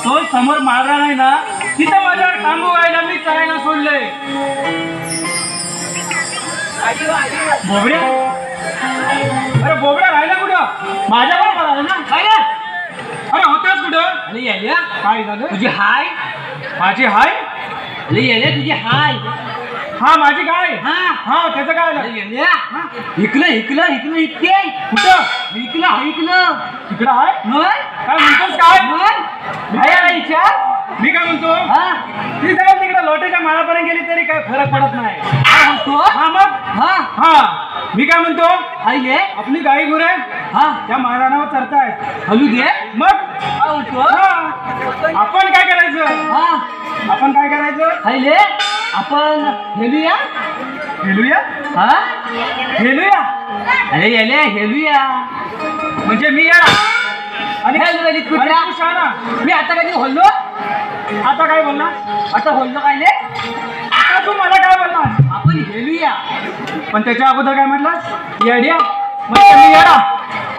तो समोर मारला नाही ना तिथं माझ्यावर थांबू व्हायला मी चरायला सोडले. बोबड्या, अरे बोबड्या राहिला कुठं? माझ्यावर पळाला ना काय? अरे होतास कुठं? अरे याल्या काय झालं? तुझी हाय. माझी हाय? अरे याल्या तुझी हाय. हा माझी काय? हा हा त्याचं काय अरे झालं? याल्या इकलं इकलं इकलं इतके कुठं? इकलं इकलं तिकडं आहे? मग काय म्हणतोस काय? मग भाया विचार. मी काय म्हणतो हा ती जाईल तिकडे लोटेच्या माळापर्यंत गेली तरी काय फरक पडत नाही. काय म्हणतो? हा मग हा हा मी काय म्हणतो हाय ये आपली गाई गुरे हा त्या माळरानावर चरतायत. हलू दे. मग काय म्हणतो? हा आपण काय करायचं? हा आपण काय करायचं? हाय ले आपण हेलूया. हेलूया? हा हेलूया अरे याले हेलूया म्हणजे मी या आणि हेलू आणि तू शहाणा. मी आता कधी होल्लो. आता काय बोलला? आता होल्लो काय ले आता तू मला काय बोललास? आपण हेलूया. पण त्याच्या अगोदर काय म्हटलास? येड्या म्हणजे मी येडा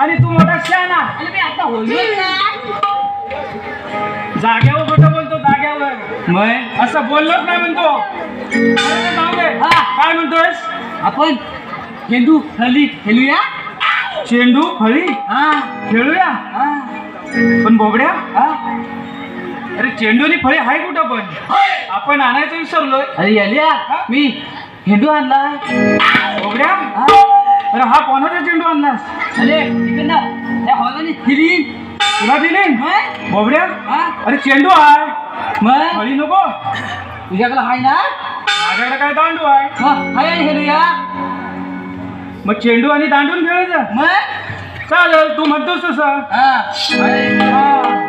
आणि तू मोठा शहाणा. अरे मी आता होल्लो जाग्यावर कुठं बोलतो? जाग्यावर मग असं बोललोच नाही म्हणतो. अरे जाऊ दे. हा. काय म्हणतोयस? आपण चेंडू हली हेलूया. चेंडू फळी हा खेळूया. हा पण बोबड्या हा अरे चेंडूनी फळी आहे कुठं? पण आपण आणायचं विसरलोय. अरे याल्या मी हेंडू आणलाय. बोबड्या हा अरे हा कोणाचा चेंडू आणलास? अरे इकडनं त्या हॉलाने फिरीन. तुला दिली? मग बोबड्या हा अरे चेंडू आहे मग फळी नको. तुझ्याकडे हाय ना? माझ्याकडे काय दांडू आहे. मग हाय हेलूया. मग चेंडू आणि दांडून खेळायचं. मग चालेल तू म्हणतोस तसं. हा हाय हा.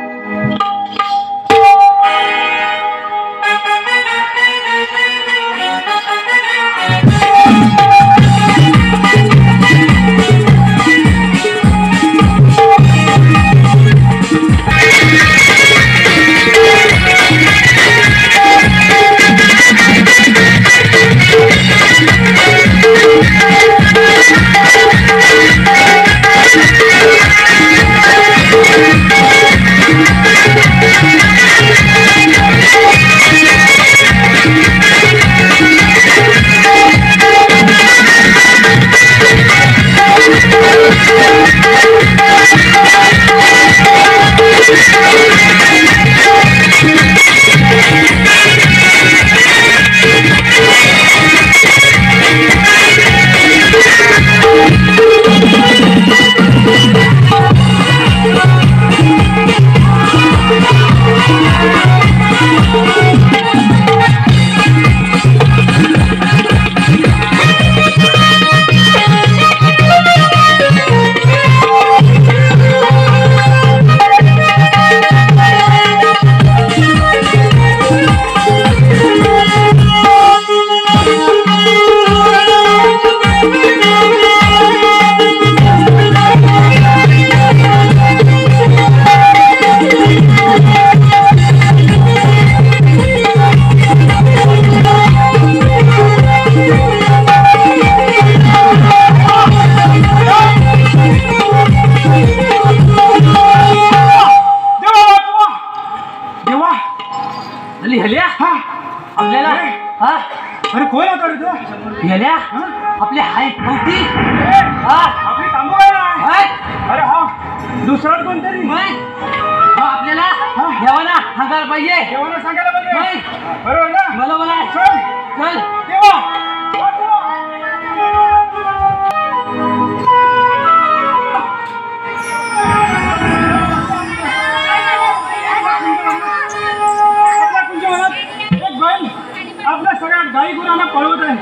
आपल्याला हा अरे कोण होता रे तू? गेल्या आपले हाय होती. हा आपली थांबू काय नाही. हाय अरे हा दुसरा कोणतरी मग आपल्याला देवाला सांगायला पाहिजे. देवाला सांगायला पाहिजे. मग बरोबर ना? मला मला चल चल देवा. आपल्या सगळ्या गाई गुरांना पळवत आहे.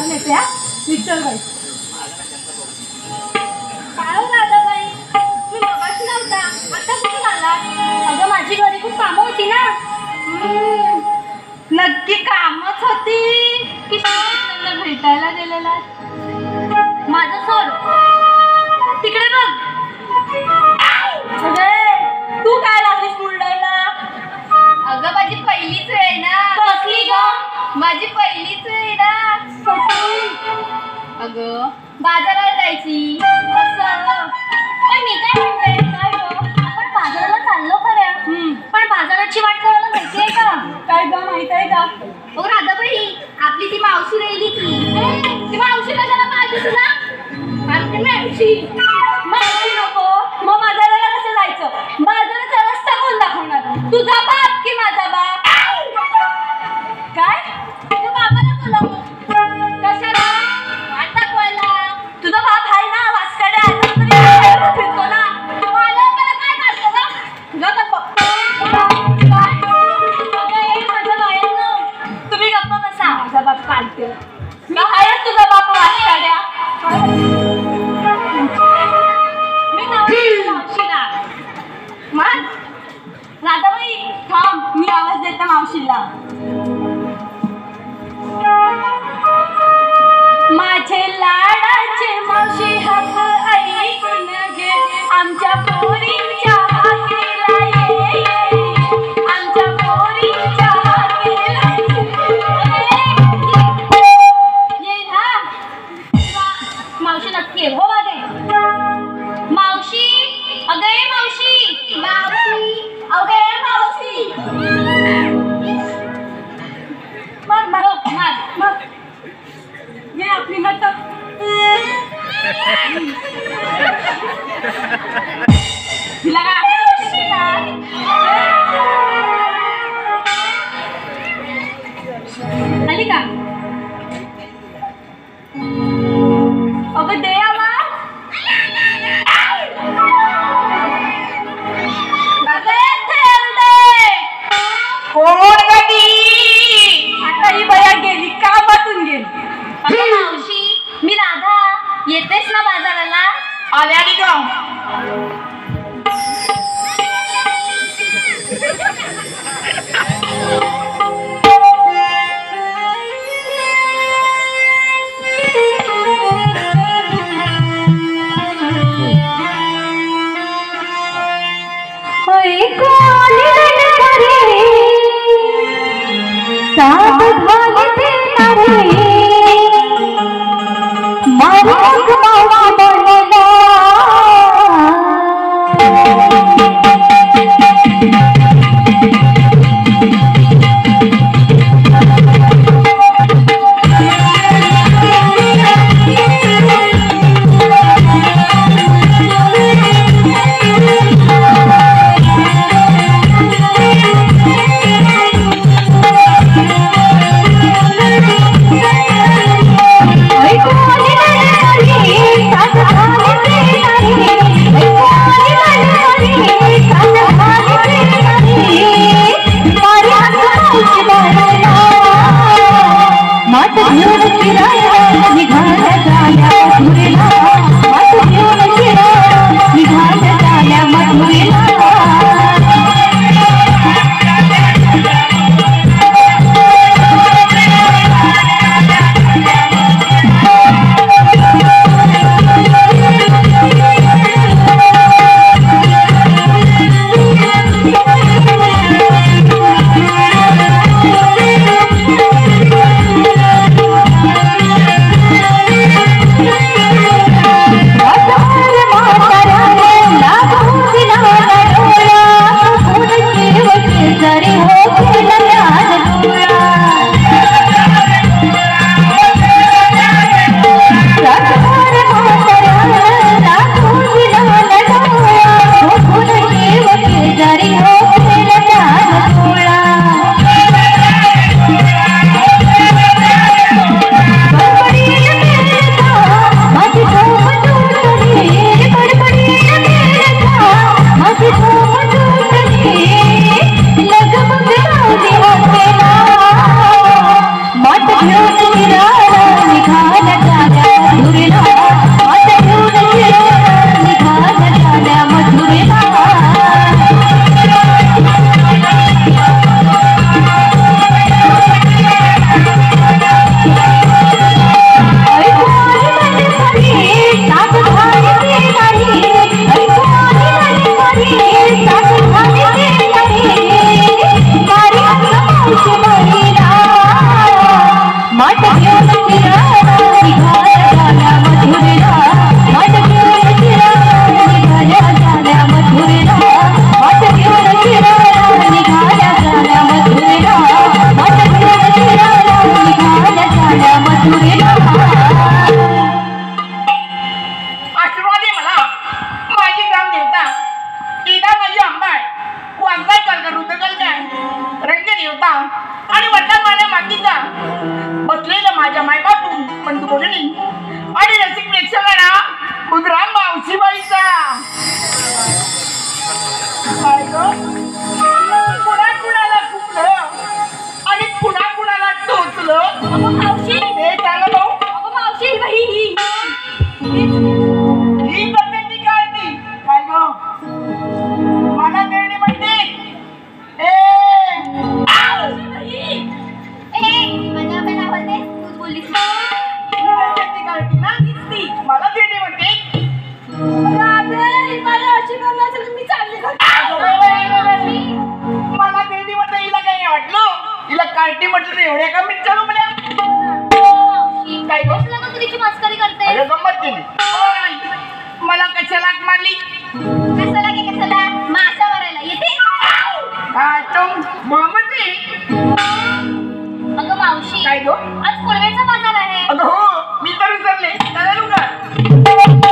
जाऊन येते हा. विचार बाई. काय हो राधाबाई, मी मगाशी नव्हता, आता कुठून आला? अगं माझी घरी खूप कामं होती ना. नक्की कामच होती की त्यांना भेटायला गेलेला? माझं सोड, तिकडे बघ. तू काय लागलीस मुरडायला? अगं माझी पहिलीच वेळ ना. कसली ग? माझी पहिलीच वेळ ना. अगं बाजाराला जायची. असं पण मी काय म्हणते, काय ग, आपण बाजाराला चाललो खऱ्या, पण बाजाराची वाट कोणाला माहिती आहे का? काय ग, माहित आहे का? ओ राधाबाई, आपली ती मावशी राहिली की. ती मावशी कशाला पाहिजे तुला? आपली मावशी. माहिती नको, मग बाजाराला कसं जायचं? बाजाराचा रस्ता कोण दाखवणार? तुझा बाप की माझा बाप? काय? तू बाबाला बोलव. कशाला? वाट दाखवायला. तुझा बाप आहे ना, वासकाड्या आता तरी बाहेर फिरतो ना. मला काय काढतो का? तुझा बाप. माझ्या बाहेरनं. तुम्ही गप्पा बसा. माझा बाप काढते. मी आहे तुझा बाप वासकाड्या. मी मावशीला. मग राधाबाई थांब, मी आवाज देते मावशीला. माझे लाडाचे मावशी हाक ऐकून घे, आमच्या पोरींच्या हाकेला ये, आमच्या पोरींच्या हाकेला ये ना. मावशी नक्की आहे हो मागे. मावशी, अगं ये मावशी. मावशी. अगं ये मावशी. मग ये आपली नाटक. तिला काय आली का? अगं दे आवाज. कोण गती? आता ही बया गेली, कामातून गेली. अगं मावशी, मी राधा. येतेस ना बाजाराला? आली ग. येड्या का मिरच्या रुपया मावशी काय गं? कसलं का तुझी मस्करी करते अरे गंमत केली मला कशाला हाक मारली कशाला की कशाला मासा मारायला येते काय तो मोहम्मद आहे. अगं मावशी काय गो आज कोळव्याचा बाजार आहे अगं हो मी तर विसरले त्याला लुका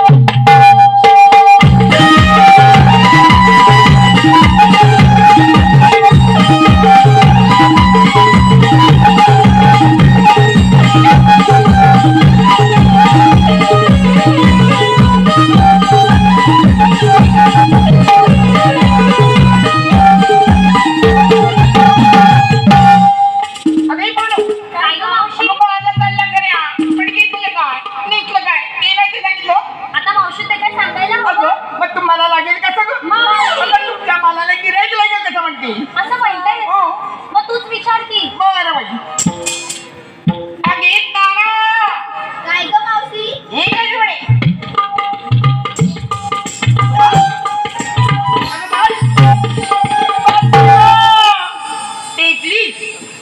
अगं बोलो काय गं मावशी अगं मला चालला गड्या पण घेतलं काय नीटलं काय ते नाही ते सांगितलं आता मावशी ते काय सांगायला हवं अगं मग तुम्हाला लागेल का सगळं अगं तुमच्या मालाला गिरायक लागेल कसं म्हणते असं म्हणताय हो मग तूच विचार की बरं बाई अगे तारा काय गं मावशी हे काय म्हणे टेकलीस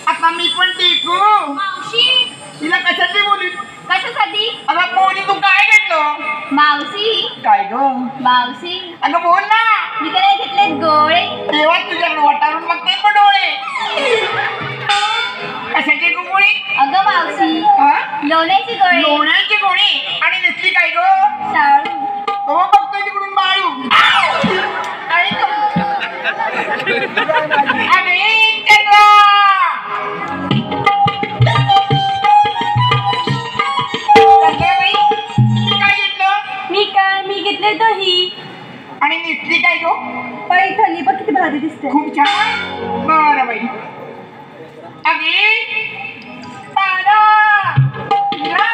आता मी पण टेकू मावशी तिला कशाची बोली कशासाठी अगं बोली तू काय घेतलं मावशी काय ग मावशी अगं बोल ना मी काय घेतले गोळे तेव्हा तुझ्याकडे वाटारून मग ते पण डोळे कशाची गोळी अगं मावशी लोण्याची गोळे लोण्याची गोळी आणि दिसली काय ग शाळू हो बघतोय तिकडून माळू आणि अरे चंद्रा चंद्राबाई, तुम्ही काय घेतलं मी घेतले दही आणि निसली काय गो पैठणी बघ किती भारी दिसते खूप छान बरं बाई अगे तारा मीरा.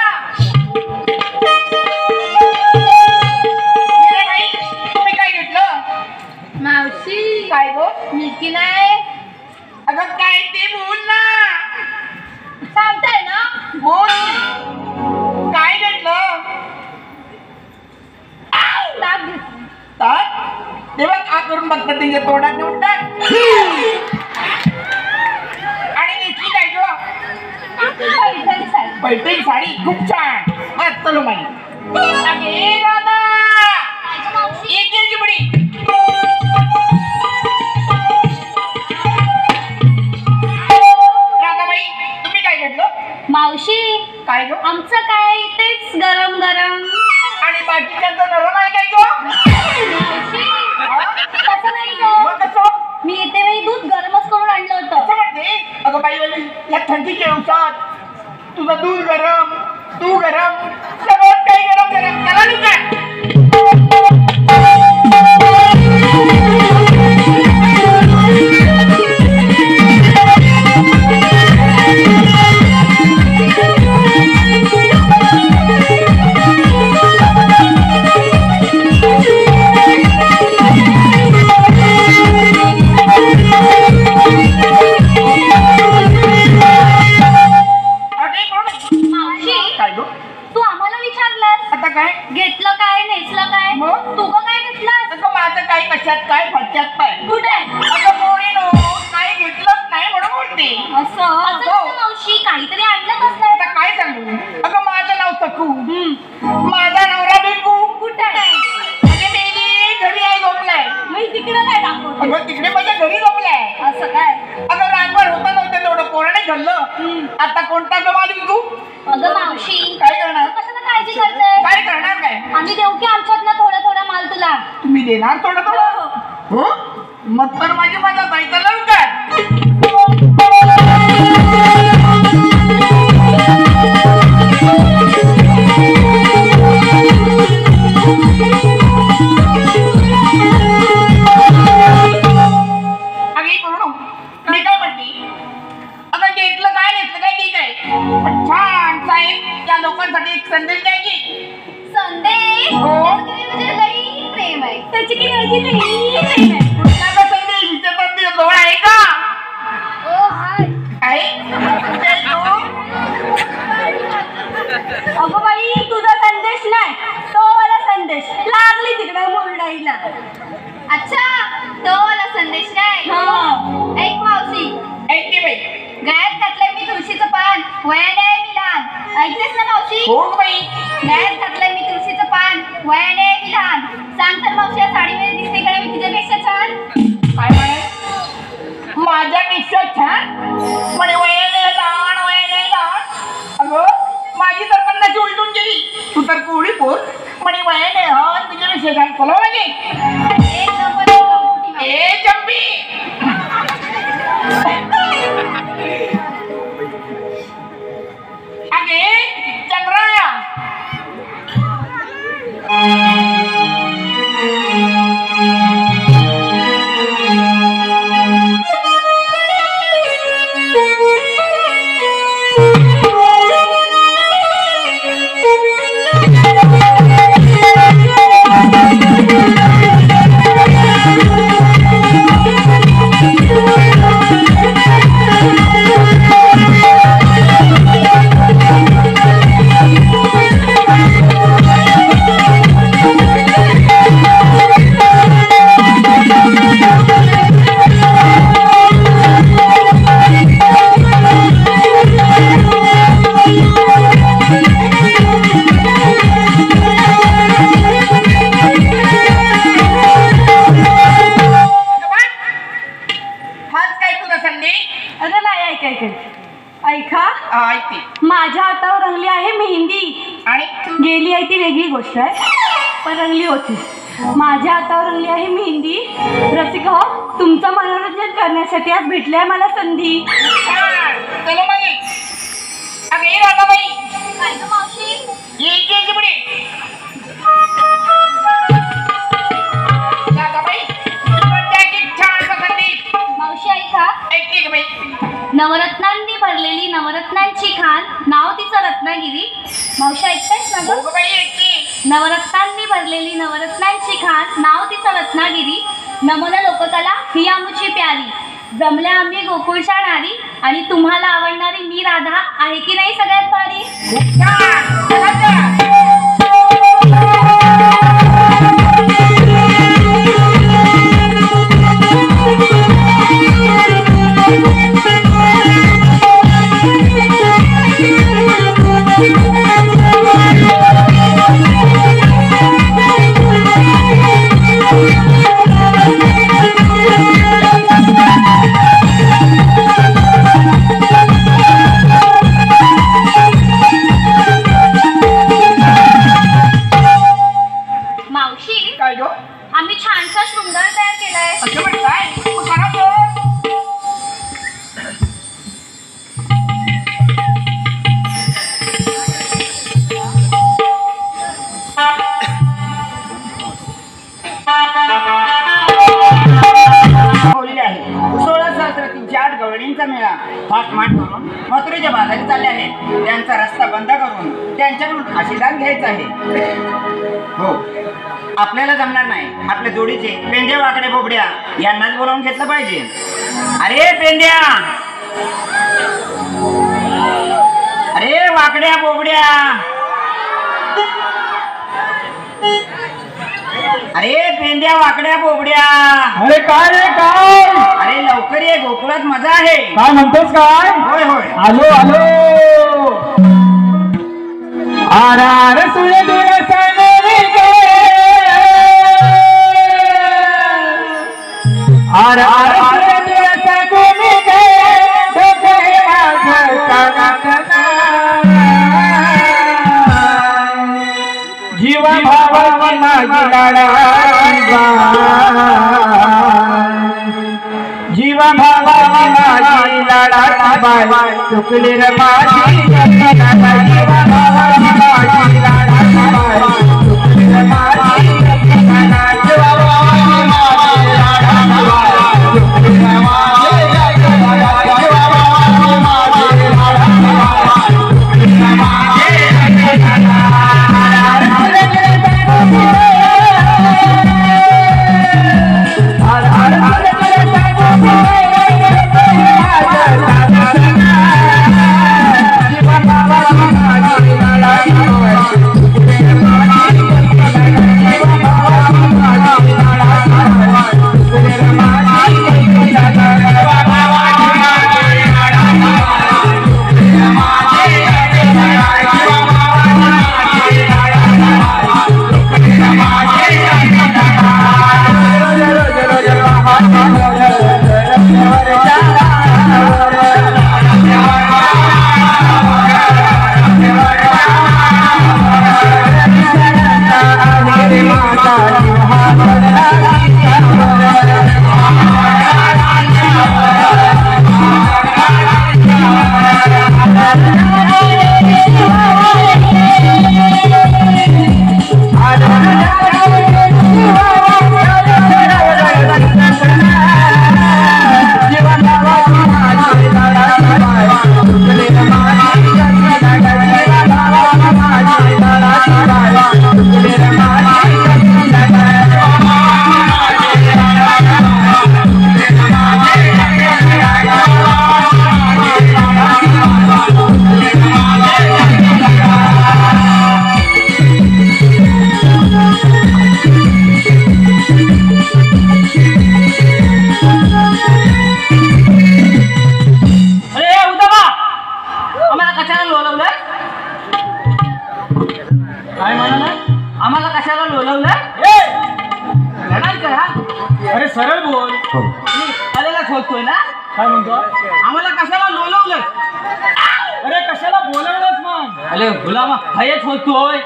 मीराबाई, तुम्ही काय घेतलं मावशी काय गो मी की नाही अगं काय ते बोल ना सांगताय ना बोल काय घेतलं ताक घेतली तर तेव्हा का करून बघतात त्यांच्या तोंडात देऊन टाक आणि नेसली काय गं पैठणी साडी पैठणी साडी खूप छान बस चलो माई अगे दादा मावशी एक घ्यायची बडी राधाबाई तुम्ही काय घेतलं मावशी काय गं आमचं काय तेच गरम गरम आणि बाकीच्यांचं नरम आहे काय गं मावशी तसं नाही गं मग कसं मी येते वेळी दूध गरमच करून आणलं असं होतं म्हणते अगं बाई बाई या थंडीच्या दिवसात तुझं दूध गरम तू गरम सगळं काही गरम गरम त्याला नाही काय अरे कोण मावशी काय गं तू आम्हाला विचारलंस आता काय घेतलं काय नेसलं काय मग? तू गं काय घेतलं अगं माझं काय कशात काय फटक्यात पाय कुठे अगं बोली नो काय घेतलंच नाही म्हणून बोलते असं असं नसतं मावशी काहीतरी आणलं आता कसलं काय सांगू अगं माझं नाव सखू माझा नवरा बिकू कुठे अगं मेली घरी आहे झोपलाय मी तिकडे काय दाखवतो अगं तिकडे माझ्या घरी झोपलाय असं काय अगं रांगवर होतं नव्हतं तेवढं पोराने घडलं आता कोणता गमाल तू अगं मावशी काय करणार तू कशाला काळजी करते काय करणार काय आम्ही देऊ की आमच्यातला थोडा थोडा माल तुला तुम्ही देणार थोडं थोडं हो मग तर माझी मदत आहे तर लवकर अगे पूर्ण मी काय म्हणते अगं घेतलं काय नेसलं काय ठीक आहे पण छान साहेब त्या लोकांसाठी एक संदेश द्यायची संदेश हो. म्हणजे लई प्रेम आहे त्याची की लई प्रेम आहे कुठला संदेश हिच्यात जवळ आहे का ओ हाय आहे कुठे आहे तो? अगं बाई तुझा संदेश नाही तो वाला संदेश लागली तिकडे मुरडाईला अच्छा तो वाला संदेश काय हा ऐक मावशी ऐक की बाई गळ्यात घातलंय मी तुळशीचं पान वयाने आहे मी लहान. ऐकतेस ना मावशी? हो ग बाई. गळ्यात घातलंय मी तुळशीचं पान वयाने आहे मी लहान. सांग तर मावशी, या साडीमध्ये दिसते का मी तुझ्यापेक्षा छान? काय म्हणे? माझ्यापेक्षा छान म्हणे वयाने लहान वयाने लहान. अगं माझी तर 50 उलटून गेली. तू तर कोवळी पोर म्हणे वयाने हा तुझ्यापेक्षा छान. चला म्हणजे एक नंबर कवटी मावशी. ए चंपी. अगे चंद्रा. ऐका, ऐकते. माझ्या हातावर रंगली आहे मेहंदी. आणि गेली आहे ती वेगळी गोष्ट आहे, पण रंगली होती. माझ्या हातावर रंगली आहे मेहंदी. रसिक हो, तुमचं मनोरंजन करण्यासाठी आज भेटली आहे मला संधी. चलो मग. अगं ये राधाबाई. काय गं मावशी? ये पुढे. राधाबाई कोणत्या छान संधी. मावशी ऐका. ऐकते ग बाई. नवरत्नांनी भरलेली नवरत्नांची खान, नाव तिचं रत्नागिरी. मावशी ऐकतेस ना हो गं? ग बाई ऐकते. नवरत्नांनी भरलेली नवरत्नांची खान, नाव तिचं रत्नागिरी. नमन लोककला ही आमची प्यारी. जमल्या आम्ही गोकुळच्या नारी, आणि तुम्हाला आवडणारी मी राधा आहे की नाही सगळ्यात भारी. खूप छान. चला चला. मावशी, काय गो? आम्ही छानसा शृंगार तयार केलाय. असं म्हणताय? मग करा तो. बोलले आहे 16,308 गवळींचा मेळा थाटमाट करून मथुरेच्या बाजारी चालले आहेत. त्यांचा रस्ता बंद करून त्यांच्याकडून आशीर्वाद घ्यायचा आहे. हो, आपल्याला जमणार नाही. आपल्या जोडीचे पेंड्या वाकडे बोबड्या यांनाच बोलावून घेतलं पाहिजे. अरे पेंड्या, अरे वाकड्या बोबड्या, अरे पेंड्या वाकड्या बोबड्या, अरे काय रे काय? अरे लवकर ये, गोकुळात मजा आहे. काय म्हणतोस काय? होय होय. आलो आलो. आरार सुळे दिवसाने गे, आरार सुळे दिवसाने गे, डोके माझं कानातना. जीवा भावाची माझी लाडाची जीवा भावाची माझी लाडाची बाई चुकली रे माझी. जीवा भावाची माझी लाडाची बाई चुकली रे माझी. जीवा भावाची माझी लाडाची बाई चुकली रे माझी. जीवा भावाची माझी लाडाची बाई चुकली रे माझी. जीवा भावाची माझी काय म्हणाला? आम्हाला कशाला लोलवलं? अरे सरळ बोल. आलेला शोधतोय ना? काय म्हणतो? आम्हाला कशाला लोलवलं? अरे कशाला बोलवलंच मग? अरे गुलामा हयच होतोय.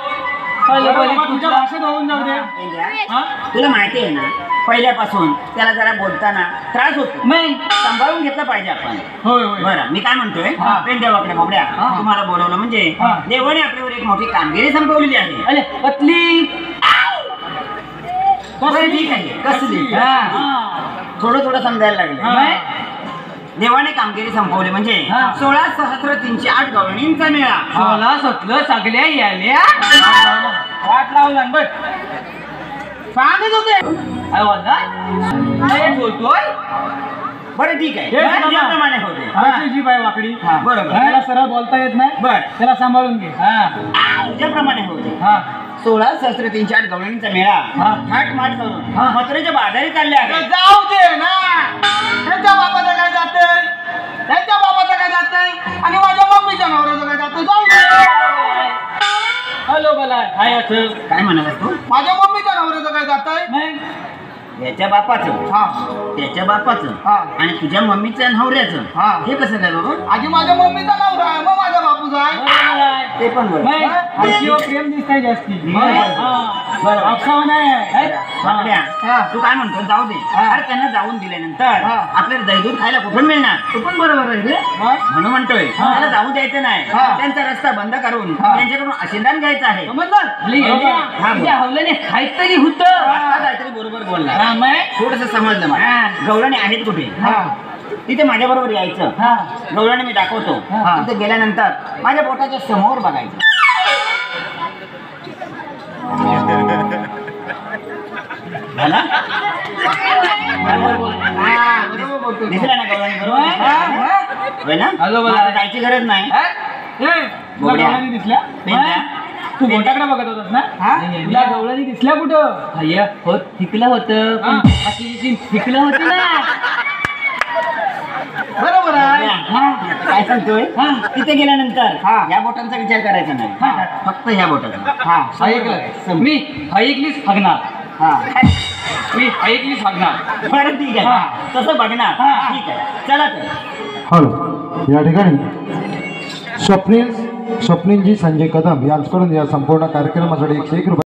अरे बाबा, तुझ्या भाषेत होऊन जाऊ दे. हा? तुला माहिती आहे ना, पहिल्यापासून त्याला जरा बोलताना त्रास होतो. मग सांभाळून घेतलं पाहिजे आपण. होय होय. बरं, मी काय म्हणतोय, हा. देवाकडे बाबड्या हा. तुम्हाला बोलवलं म्हणजे हा. देवाने आपल्यावर एक मोठी कामगिरी संपवलेली आहे. अरे पतली बरं, ठीक आहे. कसली? हा. थोडं समजायला लागलं. मग देवाने कामगिरी संपवली म्हणजे हा. 16,308 गवळणींचा मेळा. सोला सतलं सगळ्या याल्या वाट लावला बघ. सांगत होते. काय बोलला? हयच होतोय. बरं, ठीक आहे. हे बघा. त्याप्रमाणे होते. त्याची जीभ आहे वाकडी. हा, बरोबर. त्याला सरळ बोलता येत नाही. बर. त्याला सांभाळून घे. हा. तुझ्याप्रमाणे होते. हा. 16,308 गवळणींचा मेळा हा. थाटमाट करून हा. मथुरेच्या बाजारी चालले आहे. जाऊ दे ना. त्यांच्या बाबाचं काय जातंय, त्यांच्या बाबाचं काय जातंय आणि माझ्या मम्मीच्या नवऱ्याचं काय जातंय. जाऊ दे. हॅलो बोला. हाय असं. काय म्हणालास तू? माझ्या मम्मीच्या नवऱ्याचं काय जातंय. मग याच्या बापाचं, हा त्याच्या बापाचं हा. आणि तुझ्या मम्मीच्या नवऱ्याचं हा. हे कसं काय बाबा? आधी माझ्या मम्मीचा नवरा आहे, मग माझ्या बापूचा आहे. बरोबर आहे. ते पण बरोबर. मग आरशीवर प्रेम दिसतंय जास्ती. मग. हा. बरोबर. अफसावा नाही आहे. बापड्या, हा. तू काय म्हणतो? जाऊ दे. हा. अरे त्यांना जाऊन दिल्यानंतर हा. आपल्याला दहीदूध खायला कुठून मिळणार? तू पण बरोबर आहे रे. मग? म्हणून म्हणतोय हा. त्याला जाऊ द्यायचं नाही. हा. त्यांचा रस्ता बंद करून हा. त्यांच्याकडून आशीर्वाद घ्यायचा आहे. समजलं? हा, बोल. त्या हवल्याने काहीतरी होतं. आता काहीतरी बरोबर बोलला. हा, मग? थोडस समजलं मला. गवळणी आहेत कुठे? हा. तिथे माझ्या बरोबर यायचं. हा. गवळणी मी दाखवतो. हा. तिथे गेल्यानंतर माझ्या बोटाच्या समोर बघायचं. झाला? हा, बरोबर बोलतोय. दिसला ना गवळणी बरोबर? हा. होय ना? हॅलो, मग बोला. आता जायची गरज नाही. हा? ए, तुला बोबड्या. गवळणी दिसल्या? पेंड्या. तू बोटाकडे बघत होतास ना? हा? तुला गवळणी दिसल्या कुठं? अय्या, हो थिकलं होतं हा. थिकलं होतं ना. बरोबर आहे. आता काय सांगतोय? तिथे गेल्यानंतर या बोटांचा विचार करायचा नाही. फक्त ह्या बोटाचा. ऐकलं मी ऐकलीच फगणार. हा. मी ऐकलीच फगणार. बरं, ठीक आहे. तसं बघणार. ठीक आहे, चला तर. हॅलो, या ठिकाणी स्वप्नीलजी संजय कदम यांच्याकडून या संपूर्ण कार्यक्रमासाठी 101 रुपये.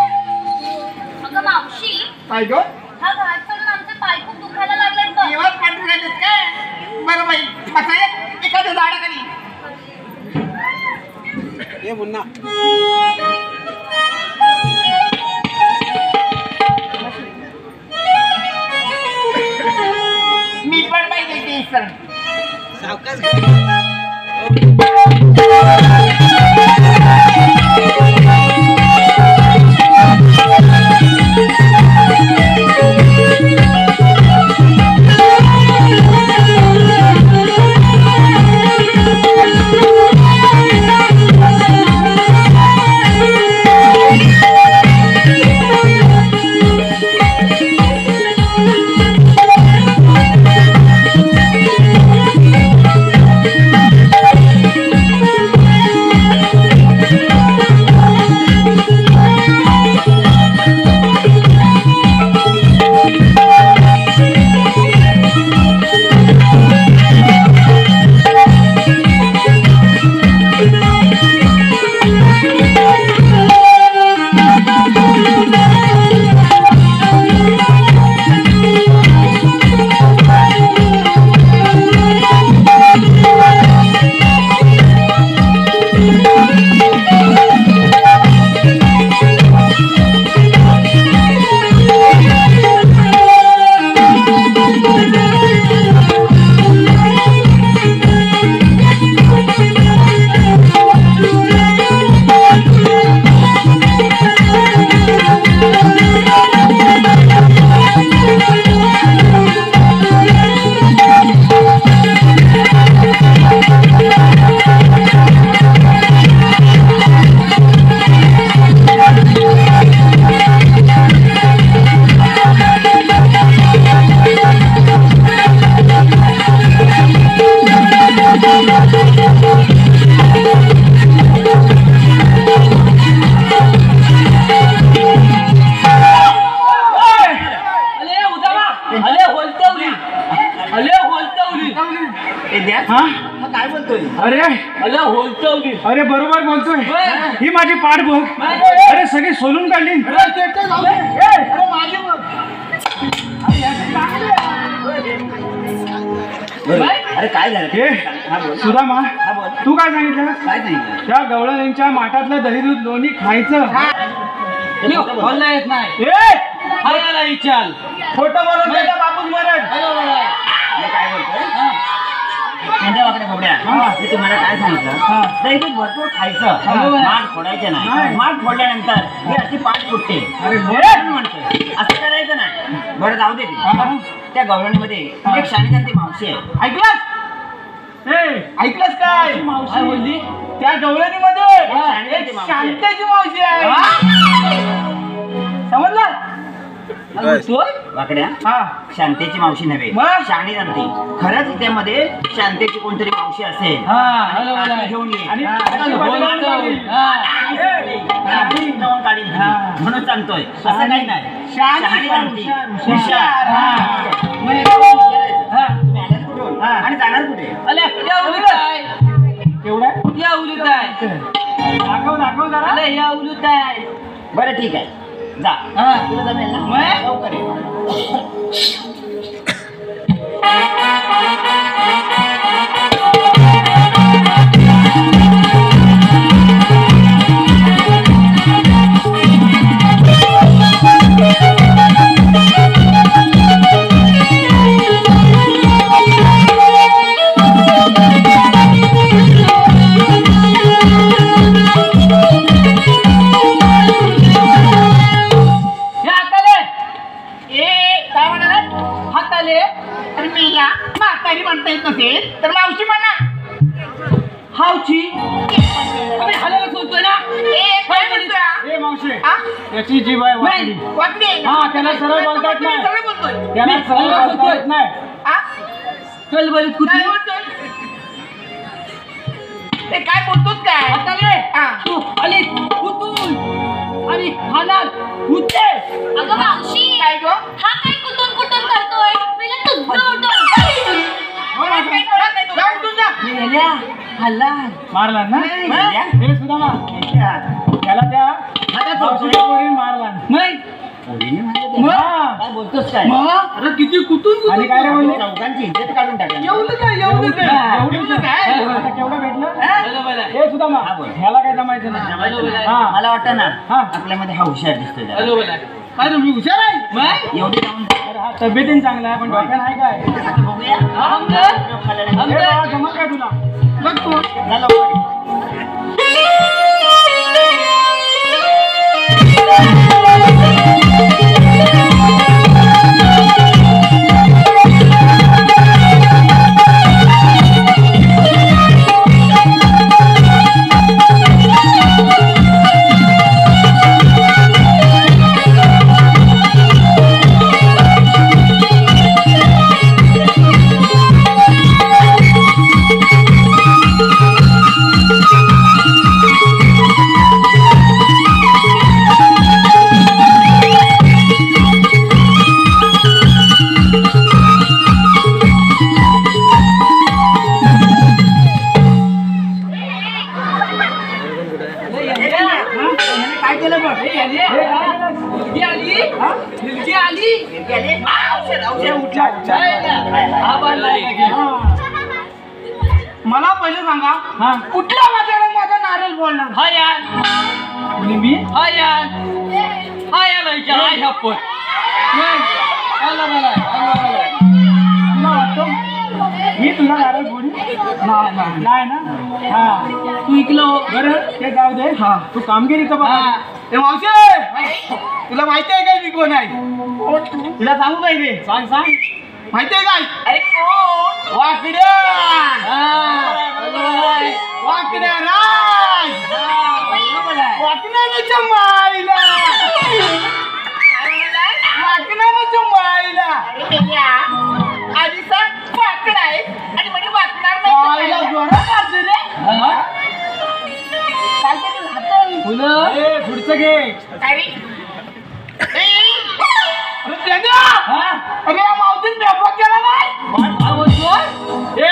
अगं मावशी, काय गं? हा घाट करून आमचे पाय खूप दुखायला लागलेत बघ. देवात पाठवून राहिलेत काय? बरं बाई, बसाय एखाद्या झाडाखाली. मी पण पाहिजे ते सर. हा? काय बोलतोय? अरे अरे बरोबर बोलतोय. ही माझी पाठ बघ. अरे सगळी सोलून काढली. अरे माझी बघ. अरे काय झालं? हे हा बोल. सुदामा, हा बोल. तू काय सांगितलं? काय सांगितलं? त्या गवळणींच्या माठातलं दही दूध लोणी खायचं. बोलला येत नाही. विचार खोटं बोलून त्याचा बापूच मरत. मी काय बोलतोय? त्यांच्या वाकडे खोबड्या. मी तुम्हाला काय सांगितलं? दही दूध भरपूर खायचं, माठ फोडायचं नाही. माठ फोडल्यानंतर ही अशी पाठ फुटते. अरे म्हणून म्हणतोय असं करायचं नाही. बरं जाऊ दे ते. त्या गवळणीमध्ये एक शाळेची मावशी आहे. ऐकलास? ऐकलंस काय? मावशी बोलली त्या गवळणीमध्ये शांताची एक मावशी. शांताची मावशी आहे. समजलं? वाकड्या शांतेची मावशी नव्हे, मग? शाणी जाणती. खरंच त्यामध्ये शांतेची कोणतरी मावशी असेल. आणि घेऊन ये. आणि जाऊन काढीन ती. म्हणून सांगतोय असं काही नाही. शहाणी जाणती. हुशार. तुम्ही आल्यात कुठून आणि जाणार कुठे? केवढा दाखव जरा. बरं ठीक आहे, जा. तुला जमेल ना? लवकर ये. म्हातारी म्हणता येत नसेल तर मावशी म्हणा. हावची सोडतोय ना. ए मावशी, याची जीभ आहे वाकडी. वाकडी. हा, त्याला सरळ बोलतात नाही. सरळ बोलतोय. त्याला सरळ बोलता येत नाही. चल बरी कुठे बोलतोय? ते काय बोलतोस काय? आणि अगं मावशी, काय गं? हा काय कुठून कुठून करतोय? पहिलं तुझं उठून. जाऊ तुझा. मारला ना? या. हे सुदामा, त्याला त्या मावशीच्या पोरीने मारला. पोरीने मारलं त्याला? हा. काय बोलतोस काय? अरे किती कुठून आणि काय रे बोलली? चौघांची इज्जत काढून टाकली. एवढं काय? एवढं काय? आता केवढं भेटलं? ए सुद्धा हा, बोल. ह्याला काय जमायचं नाही. हा. मला वाटतं ना हा. आपल्यामध्ये हा हुशार दिसतोय जरा. काय तुम्ही हुशार आहे एवढी जाऊन अरे हा तब्येतीन चांगला आहे पण डोक्यानं आहे काय? बघूया. हे बाळा, जमल काय तुला? बघ तू ना लवकर. काय केलं बघ? मला पहिले सांगा हा. कुठल्या माझ्याकडे माझा नारळ बोलणार कोणी मी? तुला वाटतं मी तुला नारळ फोडी? नाही ना. हा तू इकलो बरं ते जाऊ दे. हा तू कामगिरीचं बघ. ए मावशे तुला माहिती आहे काय मी कोण आहे तुला सांगू काय रे? सांग सांग. माहिती आहे काय अरे कोण वाकड्या वाकड्या राज वाकण्याच्या माईला वाकण्याच्या माईला आधी सांग वाकडा आहे आणि म्हणजे वाकणार नाही जोरात वाजते रे काहीतरी राहतं फुलं ए, पुढचं घे. अरे त्याच्या हा? अरे या मावशीत मेपा केला नाही ए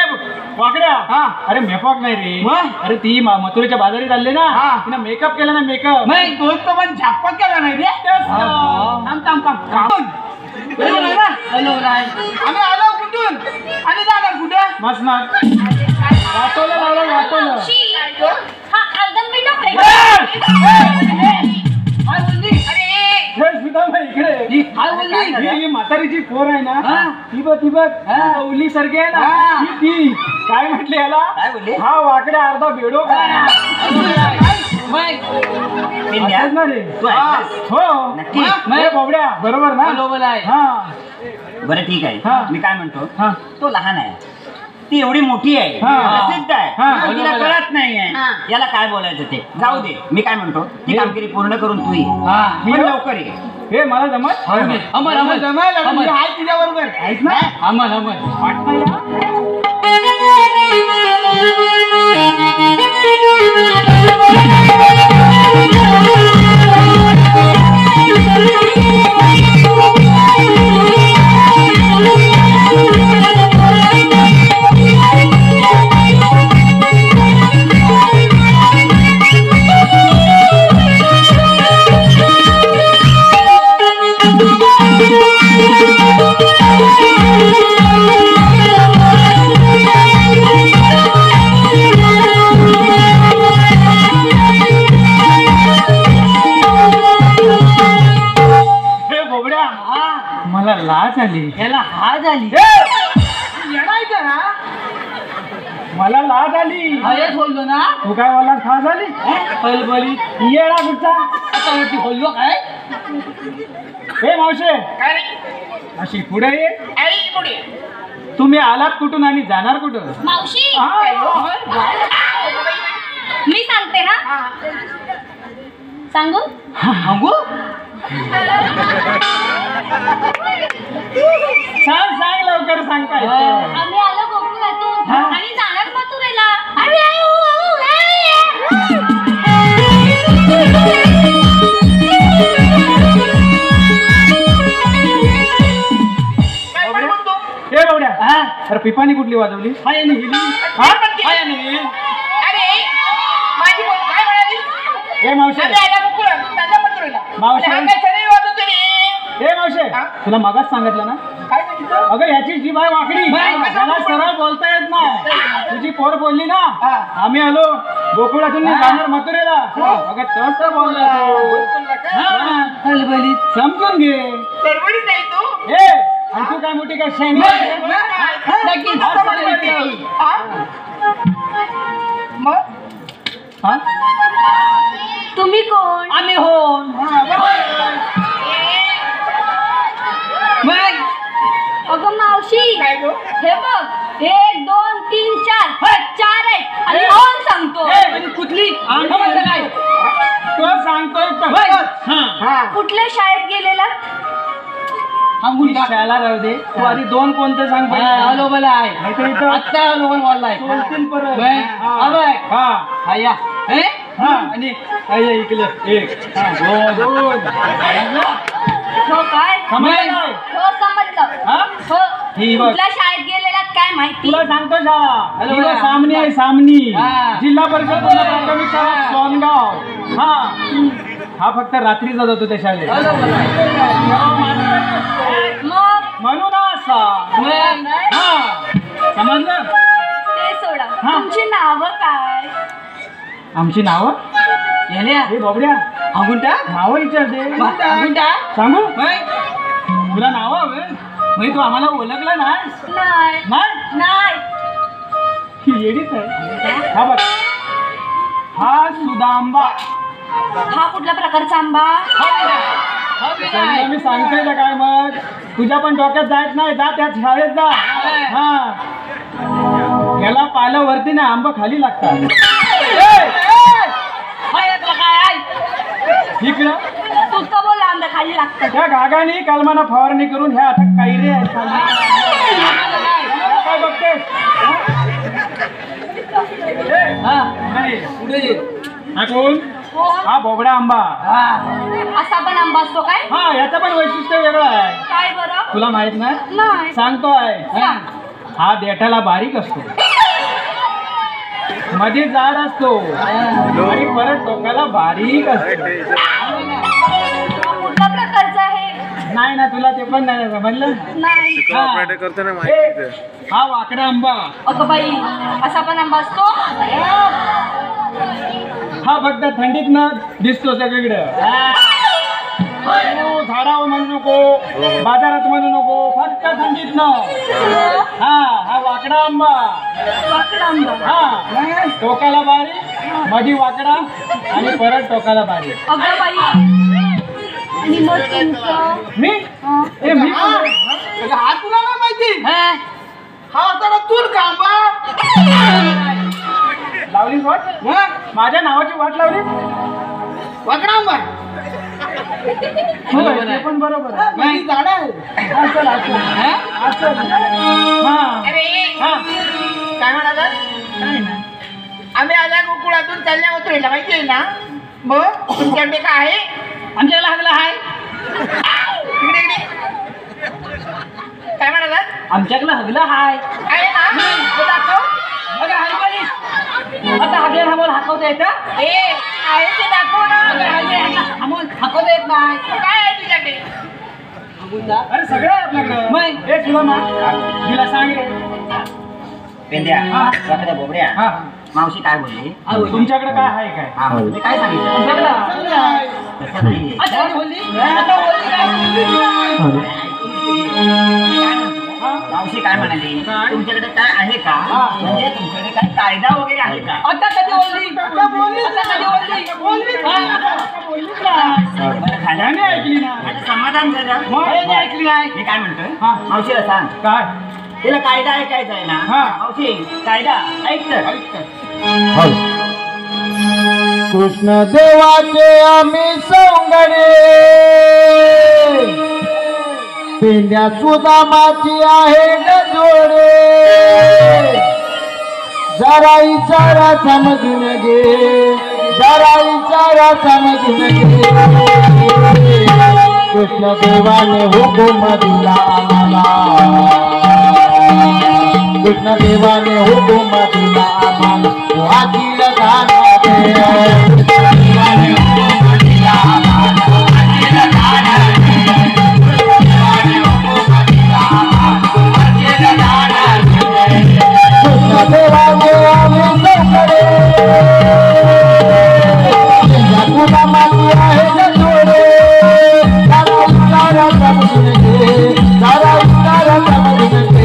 वाकड्या. हा अरे मेकअप नाही रे. अरे ती मथुरेच्या बाजारी चालले ना. तिनं मेकअप केला ना मेकअप. नाही तोच तर पण झापा केला नाही रे थांब थांब थांब आम्ही आलो कुठून आणि जाणार कुठं मसनात वाटवलं लावलं वाटवलं. मावशी, हा अर्धन मिनिट हे सुदामा इकडे. ही म्हातारीची पोर आहे ना ती बघ चौली सारखी आहे ना ती काय म्हटली याला? काय बोलली? हा वाकडे अर्धा बेडो काय पिंड्या? असंच ना रे. तू ऐकलंस? हो नक्की? हे बाबड्या बरोबर ना. बरोबर आहे. हा बरं ठीक हा. आहे मी काय म्हणतो हा. तो लहान आहे ती एवढी मोठी आहे हा. प्रसिद्ध आहे हा. पण तिला कळत नाहीये याला काय बोलायचं ते जाऊ दे. मी काय म्हणतो ती कामगिरी पूर्ण करून तू ये पण लवकर ये. हे मला जमत अमर जमायला मी आहे तुझ्या बरोबर ऐक ना. वाटतं या. मला लाज आली. याला हा झाली येणायचं ना मला लाज आली. हेच बोललो ना तू काय मला खास आली बली येडा कुठचा आता वरती बोललो काय हे मावशे काय रे अशी पुढे ये. आई पुढे तुम्ही आलात कुठून आणि जाणार कुठं? मावशी हा. मी सांगते हा सांगू सांगू सांग सांग लवकर सांग काय ते. आम्ही आलो गोकुळातून हा. आणि जाणार मथुरेला. हे बावड्या अरे पिपाणी कुठली वाजवली? अरे माझी बोल काय म्हणाली हे मावशे आम्ही आला गोकुळात त्याच्या पत्रोला मावशी. आणि हा काय सगळे वाजवतो रे हे मावशे तुला मागाच सांगितलं ना काय अगं याची जीभ आहे वाकडी, त्याला सरळ बोलता येत नाही. तुझी पोर बोलली ना आम्ही आलो गोकुळातून जाणार मथुरेला, अगं तसं बोलला समजून घे. सरवडीत आहे तू. ए आणि तू काय मोठी काय शेंग मग हा तुम्ही कोण? आम्ही होन. अगं मावशी काय गो? हे बघ 1 2 3 4 4 आहेत आणि कोण सांगतो? कुठली काय तो सांगतोय कुठल्या शाळेत गेलेला? शाळेला राहू दे. तू आधी 2 कोणते सांग. हॅलो बोला आहे नाहीतर आत्ता हॅलो बोललाय बोलतील परत. आलोय. हा आया हा आणि इकडे 1 2 हो काय? समजलं नाही? हो समजलं. हा? हो ही बघ. कुठल्या शाळेत गेलेला काय माहिती? तुला सांगतो शाळा हॅलो, ही बघ, बोला. सामनी आहे सामनी. हा. जिल्हा परिषद पूर्ण प्राथमिक शाळा सोनगाव. हा फक्त रात्रीचा जातो त्या शाळेत. मग म्हणून असा हा समजलं. ते सोडा. हा. तुमची नावं काय? आमची नावं हे बाबड्या नावं विचारते सांगू तुला नावं हवे म्हणजे तू आम्हाला ओळखलं नाही नाही नाही नाही. ही येडीच आहे. हा बघ हा सुदांबा. हा कुठल्या प्रकारचा आंबा? तुला मी सांगतोय का काय मग तुझ्या पण डोक्यात जायच नाही. जा त्या शाळेत जा. हा याला पाहिलं वरती ना आंबा खाली लागतात. इकडं तू का बोलला आंबा खाली लागतात? त्या गागाने कालमाना फवारणी करून ह्या आता कैरे आहेत काय बघतेस? हा कोण? कोण? हा बोबडा आंबा. असा पण आंबा असतो काय? हा याचं पण वैशिष्ट्य वेगळं आहे. काय बरं? तुला माहित नाही नाही. सांगतोय. सांग. हा देठाला बारीक असतो मध्ये जाड असतो आणि परत टोकाला बारीक असतो. कुठल्या प्रकारचा आहे? नाही ना तुला ते पण नाही समजलं. नाही. हा वाकडा आंबा. अगं बाई असा पण आंबा असतो? हा फक्त थंडीत न दिसतो सगळीकडं. तू झाडावर म्हणू नको बाजारात म्हणू नको फक्त थंडीत न. हा वाकडा आंबा. वाकडा आंबा. हा टोकाला बारीक मधी वाकडा आणि परत टोकाला बारीक. अगं बाई आणि मग तुमचं? मी हं. ए मी हा तुला नाही माहिती हा आता तूर का आंबा लावलीस वाट माझ्या नावाची वाट लावली. वाकडा आंबा हो, ते पण बरोबर आहे. नाही झाड आहे असं हा काय म्हणाला? काय ना आम्ही आल्या गोकुळातून चालल्या मथुरेला माहिती आहे ना. मग तुमच्याकडे काय आहे? आमच्याला हगला आहे. इकडे इकडे काय म्हणाला? आमच्याकडे हगला हाय. आहे ना. मग दाखव. आता हगल्या हमोल हाकवता येतं. आहे ते दाखव ना. हमोल हाकवता येत नाही. काय आहे तुझ्याकडे? अरे सगळं आहे आपल्याकडं. मग हे तुला ना तिला सांग रे. पेंद्या वाकड्या बोबड्या हा मावशी काय बोलली? तुमच्याकडे काय आहे काय? हा मी काय सांगितलं? तसं नाहीये. मावशी काय म्हणाली? तुमच्याकडे काय आहे का? म्हणजे तुमच्याकडे काय कायदा वगैरे आहे का? आता कधी बोलली? आता बोलली बरं झालं. ऐकली ना. आता समाधान झालं. मग ऐकली नाही. मी काय म्हणतोय हा. मावशीला सांग काय तिला कायदा ऐकायचा आहे ना. हा. मावशी कायदा ऐक तर. कृष्ण देवाचे आम्ही सौंगडे पेंड्या सुदामाची आहे जोडे जरा इचारा समजून घे जरा इचारा समजून घे कृष्ण देवाने हुकूम दिला आम्हाला कृष्ण देवाने हुकूम दिला आम्हाला हातील दाना दे देवाने हुकूम दिला आम्हाला हातील दाना दे देवाने हुकूम दिला आम्हाला तुला माती आहे जगोरे सारा उतारा समजून घे सारा उतारा समजून घे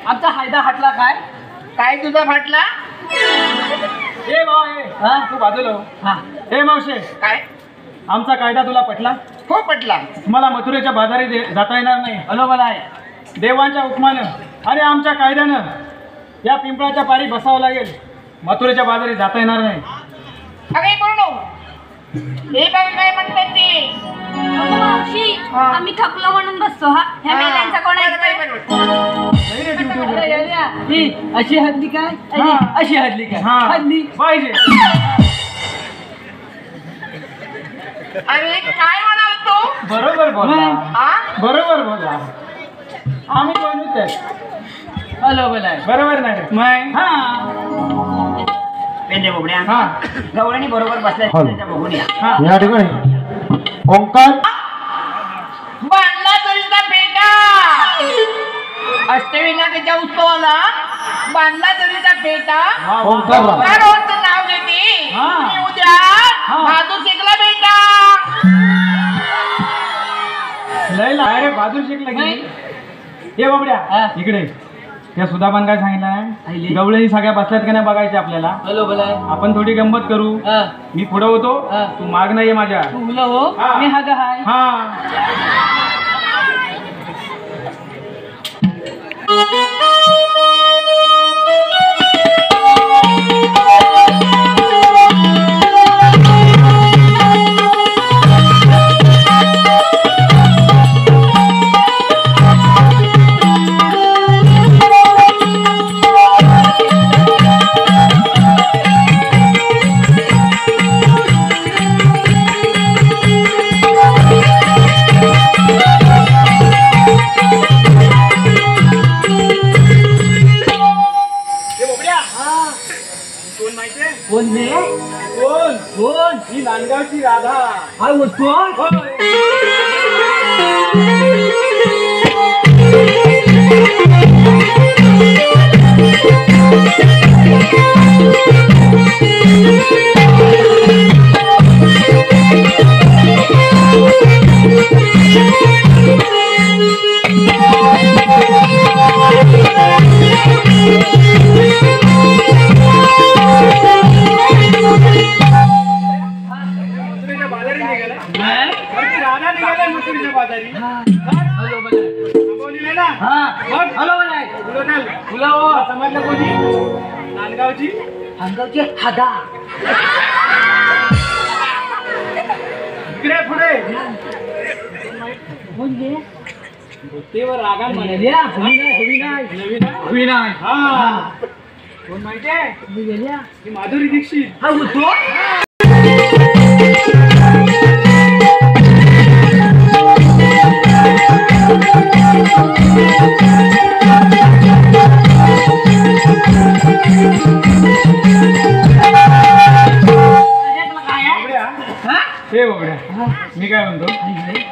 आमचा हायदा हाटला काय काय तुझा फाटला? ए बा ए तू बाजूला हो. ए मावशे काय? आमचा कायदा तुला पटला? हो पटला. मला मथुरेच्या बाजारी जाता येणार नाही. मला आहे देवांच्या हुकमानं आणि आमच्या कायद्यानं या पिंपळाच्या पारी बसावं लागेल. मथुरेच्या बाजारी जाता येणार नाही. अरे बोलू हे बघ काय म्हणतात ते. अगं मावशी, आम्ही थकलो म्हणून बसतो. हा ह्या मेल्यांचा कोण आहे? नाही रे ड्युटीवर. अशी हदली काय हा. अशी हदली काय हा हदली पाहिजे. अरे काय म्हणाल तू? बरोबर बोला. हा? बरोबर बोला. आम्ही बनवत आहे. हॅलो बोलाय बरोबर नाही रे? मग हा पेंडे बोबड्या हा गवळणी बरोबर बसल्या हॅलो. त्यांच्या बघून या. हा या ठिकाणी ओंकार बांधला तरीचा पेटा अष्टविनायकाच्या उत्सवाला बांधला तरीचा पेटा वा, वा. ओंकारराव रोजचं नाव घेते. हा. मी उद्या हा. भाजू शिकला बेटा. लय रे बाजूला शिकला की ये बाबड्या हा. इकडे. त्या सुधाबान काय सांगितलंय? आईले. गवळणी सगळ्या बसल्यात का नाही बघायचे आपल्याला. हॅलो बोलाय आपण थोडी गंमत करू. मी पुढे होतो हा. तू माग नाहीये माझ्या. तुला हो हा. मी हा गा हाय हा कोण माहितीये? कोण मी कोण? कोण ही नांदगावची राधा. हा कोण होय. मथुरेच्या बाजारी निघाला. अरे ती राधा निघाला मथुरेच्या बाजारी. हॅलो बोलाय बोलली ना. हा बघ. हॅलो बोलाय तुला काय? तुला हो समजलं कोणी? नांदगावची अंगावची हादा इकडे पुढे. म्हणजे तेवर रागा गेल्या हवी नाही नवीन आहे? हवी नाही हा कोण माहितीये? मी गेल्या ही माधुरी दीक्षित. हा होतो बाबड्या, हे बाबड्या, मी काय म्हणतो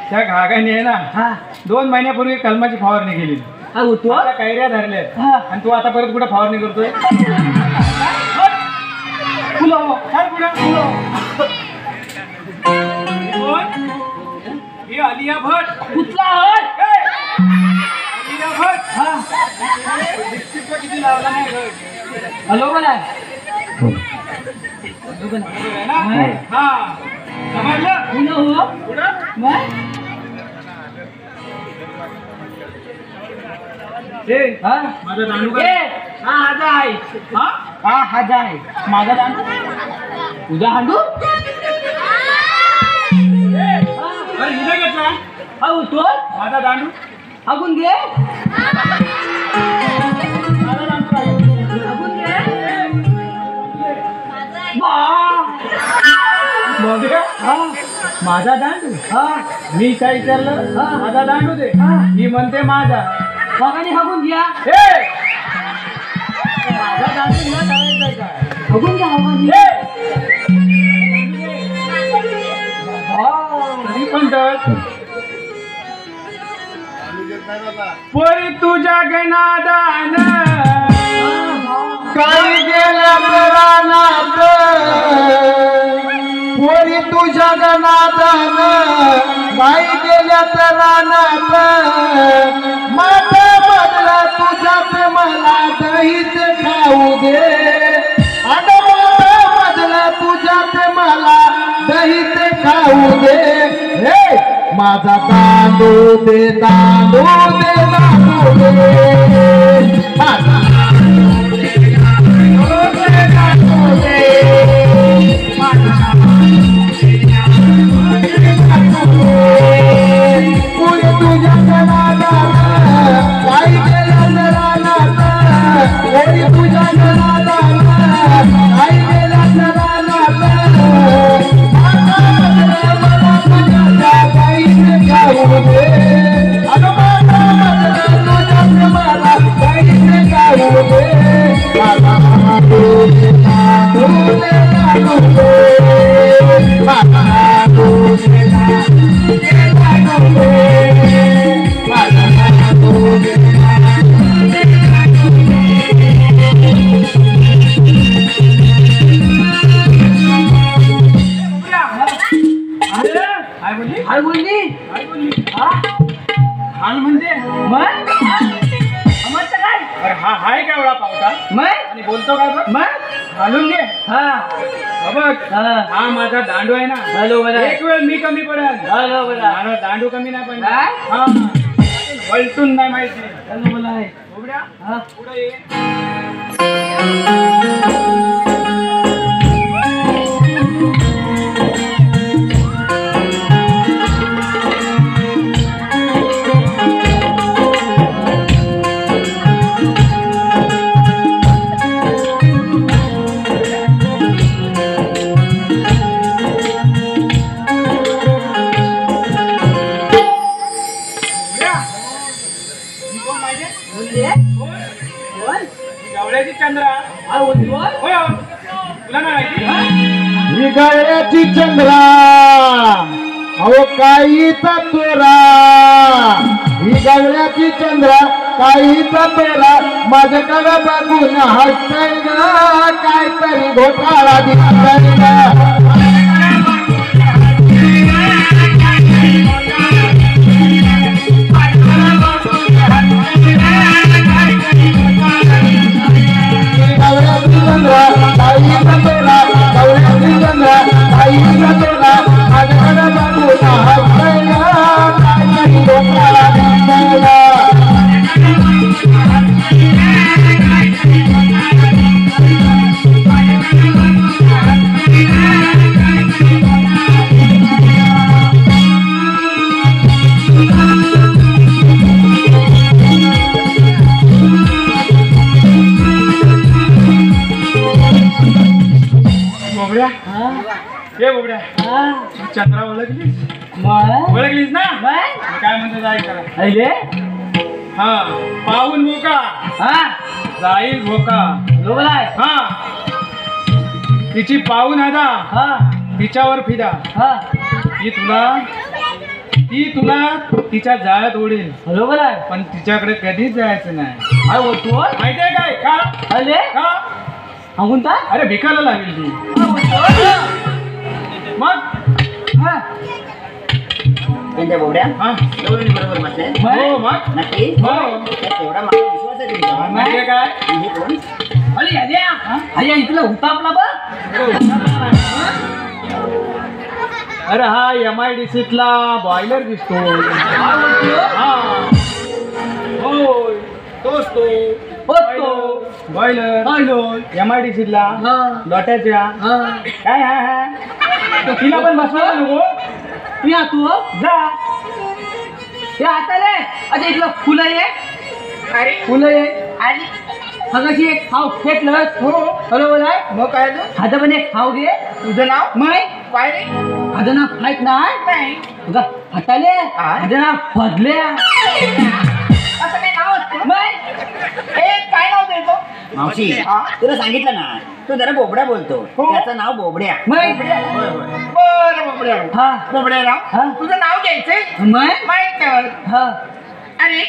त्या घागाने आहे ना 2 महिन्यापूर्वी कलमाची फवारणी केली. हा होतो आता कैऱ्या धरल्यात आणि तू आता परत कुठे फवारणी करतोय? फुलं हर कुठं फुलं. कोण? ही आलिया भट. कुठला हट हॅलो बोला हा समजलं पुन्हा हो पुढं मग हा माझा दांडू काय हा हाजा आहे हा हा हाजा आहे माझा दांडू तुझा हांडू अरे हिला घेतला हा उठो माझा दांडू हागून घे माझा दांडू आहे. हागून घे बघ हा माझा दांडू हा मी काय विचारलं हा. माझा दांडू दे हा. ही म्हणते माझा मगाने हागून घ्या हे माझा दांडू हिला करायचंय काय हागून घ्या हागून हे घ्या तरी पण तर पोरी तुझ्या गणादान काही गेल्या रानात पोरी तुझ्या गणादान काही गेल्या रानात माझा बदला तुझ्यात मला दहीच खाऊ दे आता माझा बदला तुझ्यात मला दहीच खाऊ दे हे माझा तांदूळ दे तांदूळ दे तांदूळ दे माझा पुढे तुझ्या गणादान काही गेल्या रानात पुढे तुझ्या गणादान काही गेल्या रानात मला तुझ्या काहीच खाऊ दे अगं माझा बदला तुझ्यात मला काहीच खाऊ दे माझा तांदूळ दे तांदूळ दे तांदूळ दे माझा तांदूळ दे तांदूळ दे माझा तांदूळ दे काय बोलली हाय बोलली काय बोलली हा हाल म्हणजे मग समजतं काय अरे हा हाय काय एवढा पावता मग आणि बोलतो काय बघ मग घालून घे हा हा बघ हा हा माझा दांडू आहे ना हॅलो बोला एक वेळ मी कमी पडेल हॅलो बोला माझा दांडू कमी नाही पडणार काय? हा वलटून नाही माहिती हॅलो बोला उघड्या हा पुढे ये गवळ्याची चंद्रा होय तुला नाही माहिती ही गळ्याची चंद्रा अहो काहीचा तोरा ही गळ्याची चंद्रा काहीचा तोरा माझ्याकडे बघून हसतय ग काहीतरी घोटाळा दिसतय ग गवळ्याची चंद्रा काहीचा तोरा गवळ्याची चंद्रा काहीचा तोरा माझ्याकडे बघून हसतय ग काहीतरी घोटाळा दिसतय ग बोबड्या हे बोबड्या चंद्रा ओळखलीस ओळखलीस ना मी काय म्हणतो जाईल करा अरे हा पाहून भोका हा जाईल भोका लोबलाय हा तिची पाहून आदा हा तिच्यावर फिदा हा ती तुला तिच्या जाळ्यात ओढेल लोबलाय पण तिच्याकडे कधीच जायचं नाही काय बोलतो माहितीये काय का अरे का सांगून ता अरे भिकायला लागेल ती मग हा त्यांच्या बोबड्या हा एवढं बरोबर म्हटलंय हो मग नक्की हो तेवढा माझा विश्वास आहे तुमच्यावर माहितीये काय हे कोण अरे अरे अरे इथलं होता आपला बघ. अरे हा MIDCतला बॉयलर दिसतो. हा होय तोच तो बॉयलर MIDCतला लोट्याच्या. काय हा तिला पण बसवायला नको. मी तू जा. हे हाताले अच्छा इथलं फुलं ये. अरे फुलं ये आणि हगाशी एक खाऊ फेकलं. हो बरोबर आहे. मग काय तू हाता पण एक खाऊ घे. तुझं नाव मै काय रे? माझं नाव माहित नाही. नाही तुझा हाताले माझं नाव फदल्या. असं काय नाव असतं? मै ए काय नाव देतो? मावशी तुला सांगितलं ना तू जरा बोबड्या बोलतो. त्याचं नाव बोबड्या. मै बरं बोबड्या. हा बोबड्या हा. नाव तुझं नाव घ्यायचंय मै माहित नाही. हा अरे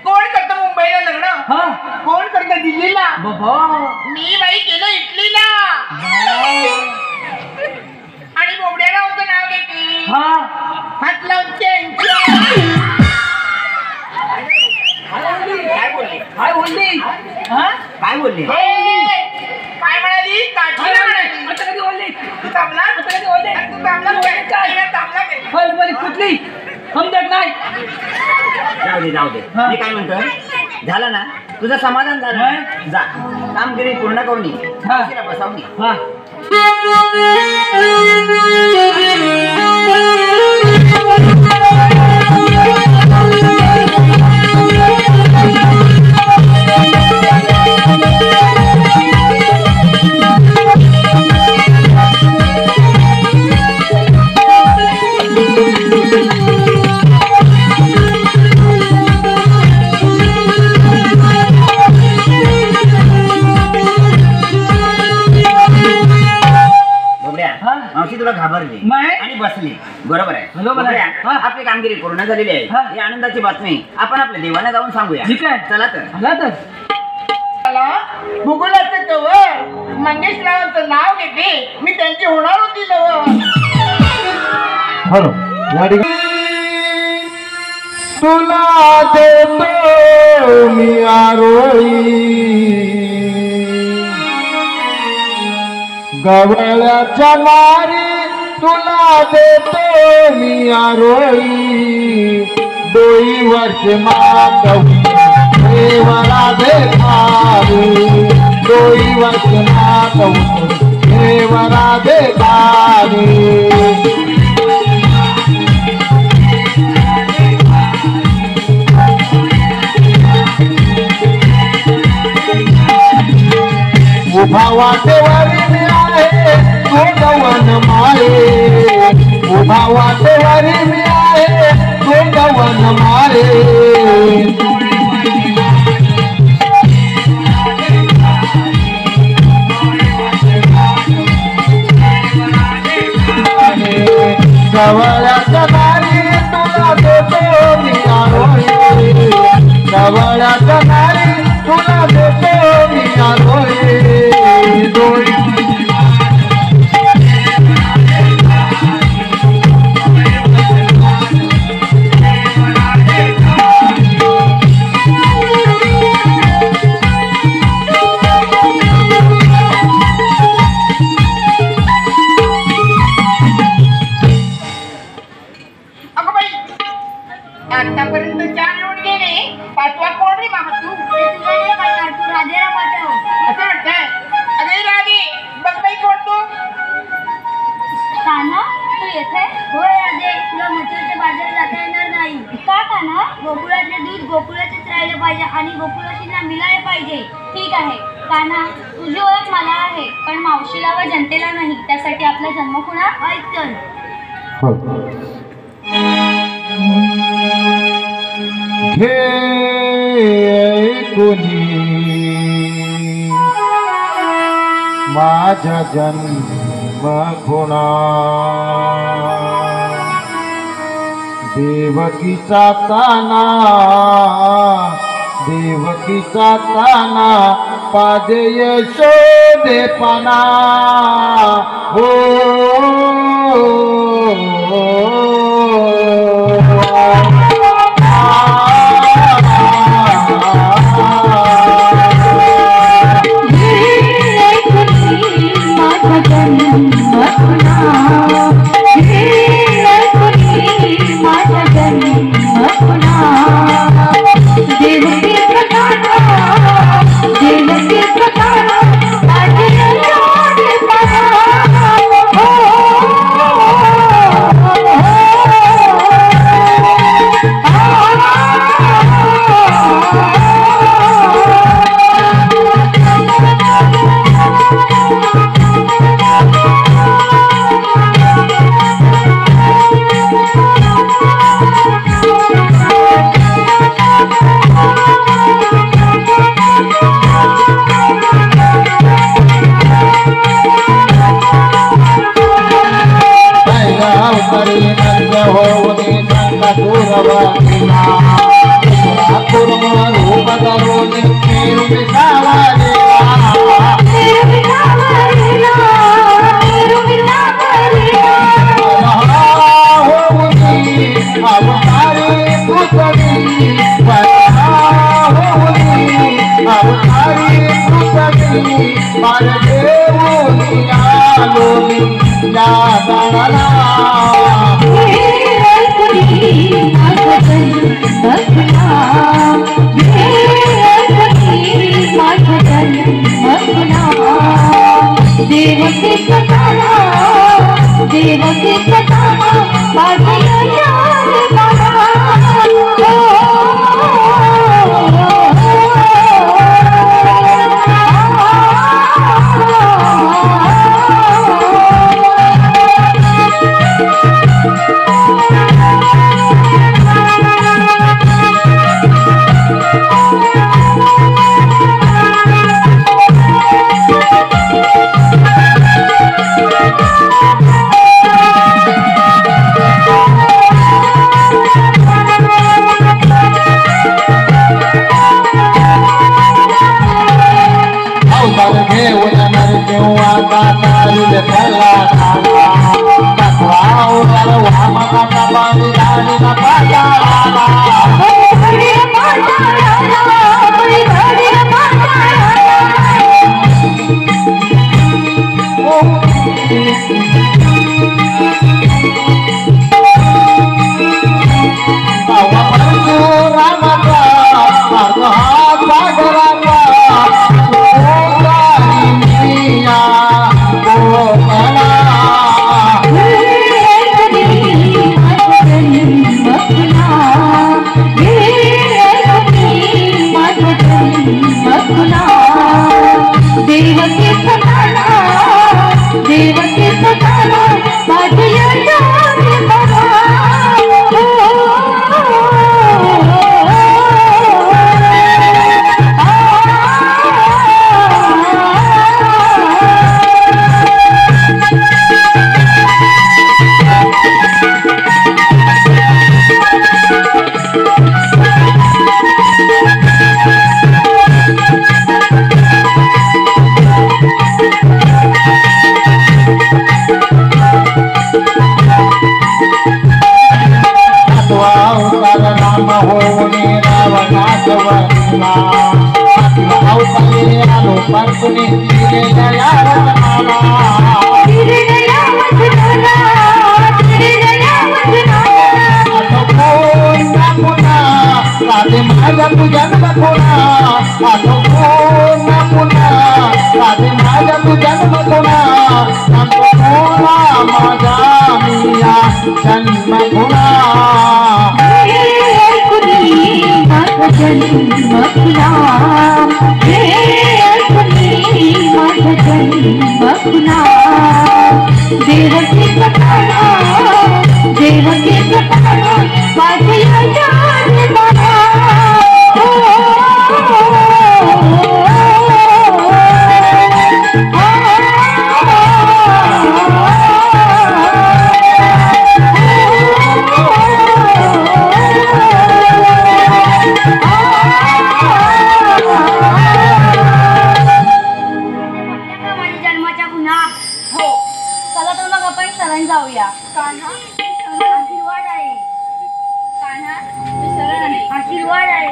कोण करतं मुंबईला लग्न? हा कोण करतं दिल्लीला? बाबा मी बाई केलं इटलीला. आणि बोबड्या रावचं नाव घेते. हा हात लावून त्यांच्या. काय बोलली? काय बोलली? हा काय बोलली? काय म्हणाली? काठीला म्हणाली. आता कधी बोलली? तू थांबला? आता कधी बोलली? तू थांबला काय? थांबला काय? फल बरी कुठली समजत नाही. जाऊ दे हा. मी काय म्हणतोय झालं ना तुझं समाधान झालं. जा कामगिरी पूर्ण करून ये. हा. मावशीला बसावून ये. हा मावशी तुला घाबरली नाही. आणि बसली. बरोबर आहे. बरोबर आहे. बघूया, आपली कामगिरी पूर्ण झालेली आहे. हा. ही आनंदाची बातमी आपण आपल्या देवाला जाऊन सांगूया. ठीक आहे. चला तर. आला तर भूगोलाचं कवर मंगेशरावांचं नाव घेते. मी त्यांची होणार होती जवळ. हॅलो या ठिकाणी तुला देतो मी आरोळी गवळ्याच्या मारी तुला देतो मी आरोळी डोईवरचे माधव देवरा देखारी डोईवरचे माधव देवरा देखारी उभा वाटेवारी मी आहे गोंडवन मारे उभा वाटेवारी मी आहे गोंडवन मारे गवळ्याच्या दारी तुला देतो मी आरोळी गवळ्याच्या दारी तुला देतो मी आरोळी डोळी अगं बाई आतापर्यंत 4 येऊन गेले. 5वा कोण रे मामा तू? तुला नाही पाठवणार, तू राधेला पाठव. असं वाटतंय. अरे राधी बघ बाई कोण तू? कान्हा तू येथे? होय राधे, तुला मथुरेच्या बाजारात जाता येणार नाही. का कान्हा? गोकुळातले दूध गोकुळातच राहिलं पाहिजे आणि गोकुळाशीला मिळालं पाहिजे. ठीक आहे कान्हा, तुझी ओळख मला आहे पण मावशीला व जनतेला नाही. त्यासाठी आपला जन्म कुणा ऐक तर. घे कोणी माझा जन्म खुणा देवकीचा ताना पाजे यशोदे पाना हो रावणासवरला अवतारे आलो परतुने दिलेल्या रावणाला राधे माझा तू जन्म कोणा आठो कोणा पुन्हा राधे माझा तू जन्म कोणा सांगतो कोणा माझा मिया जन्म कोणा जाऊया. कान्हा आशीर्वाद आहे. कान्हा मी शरण आले. आशीर्वाद आहे.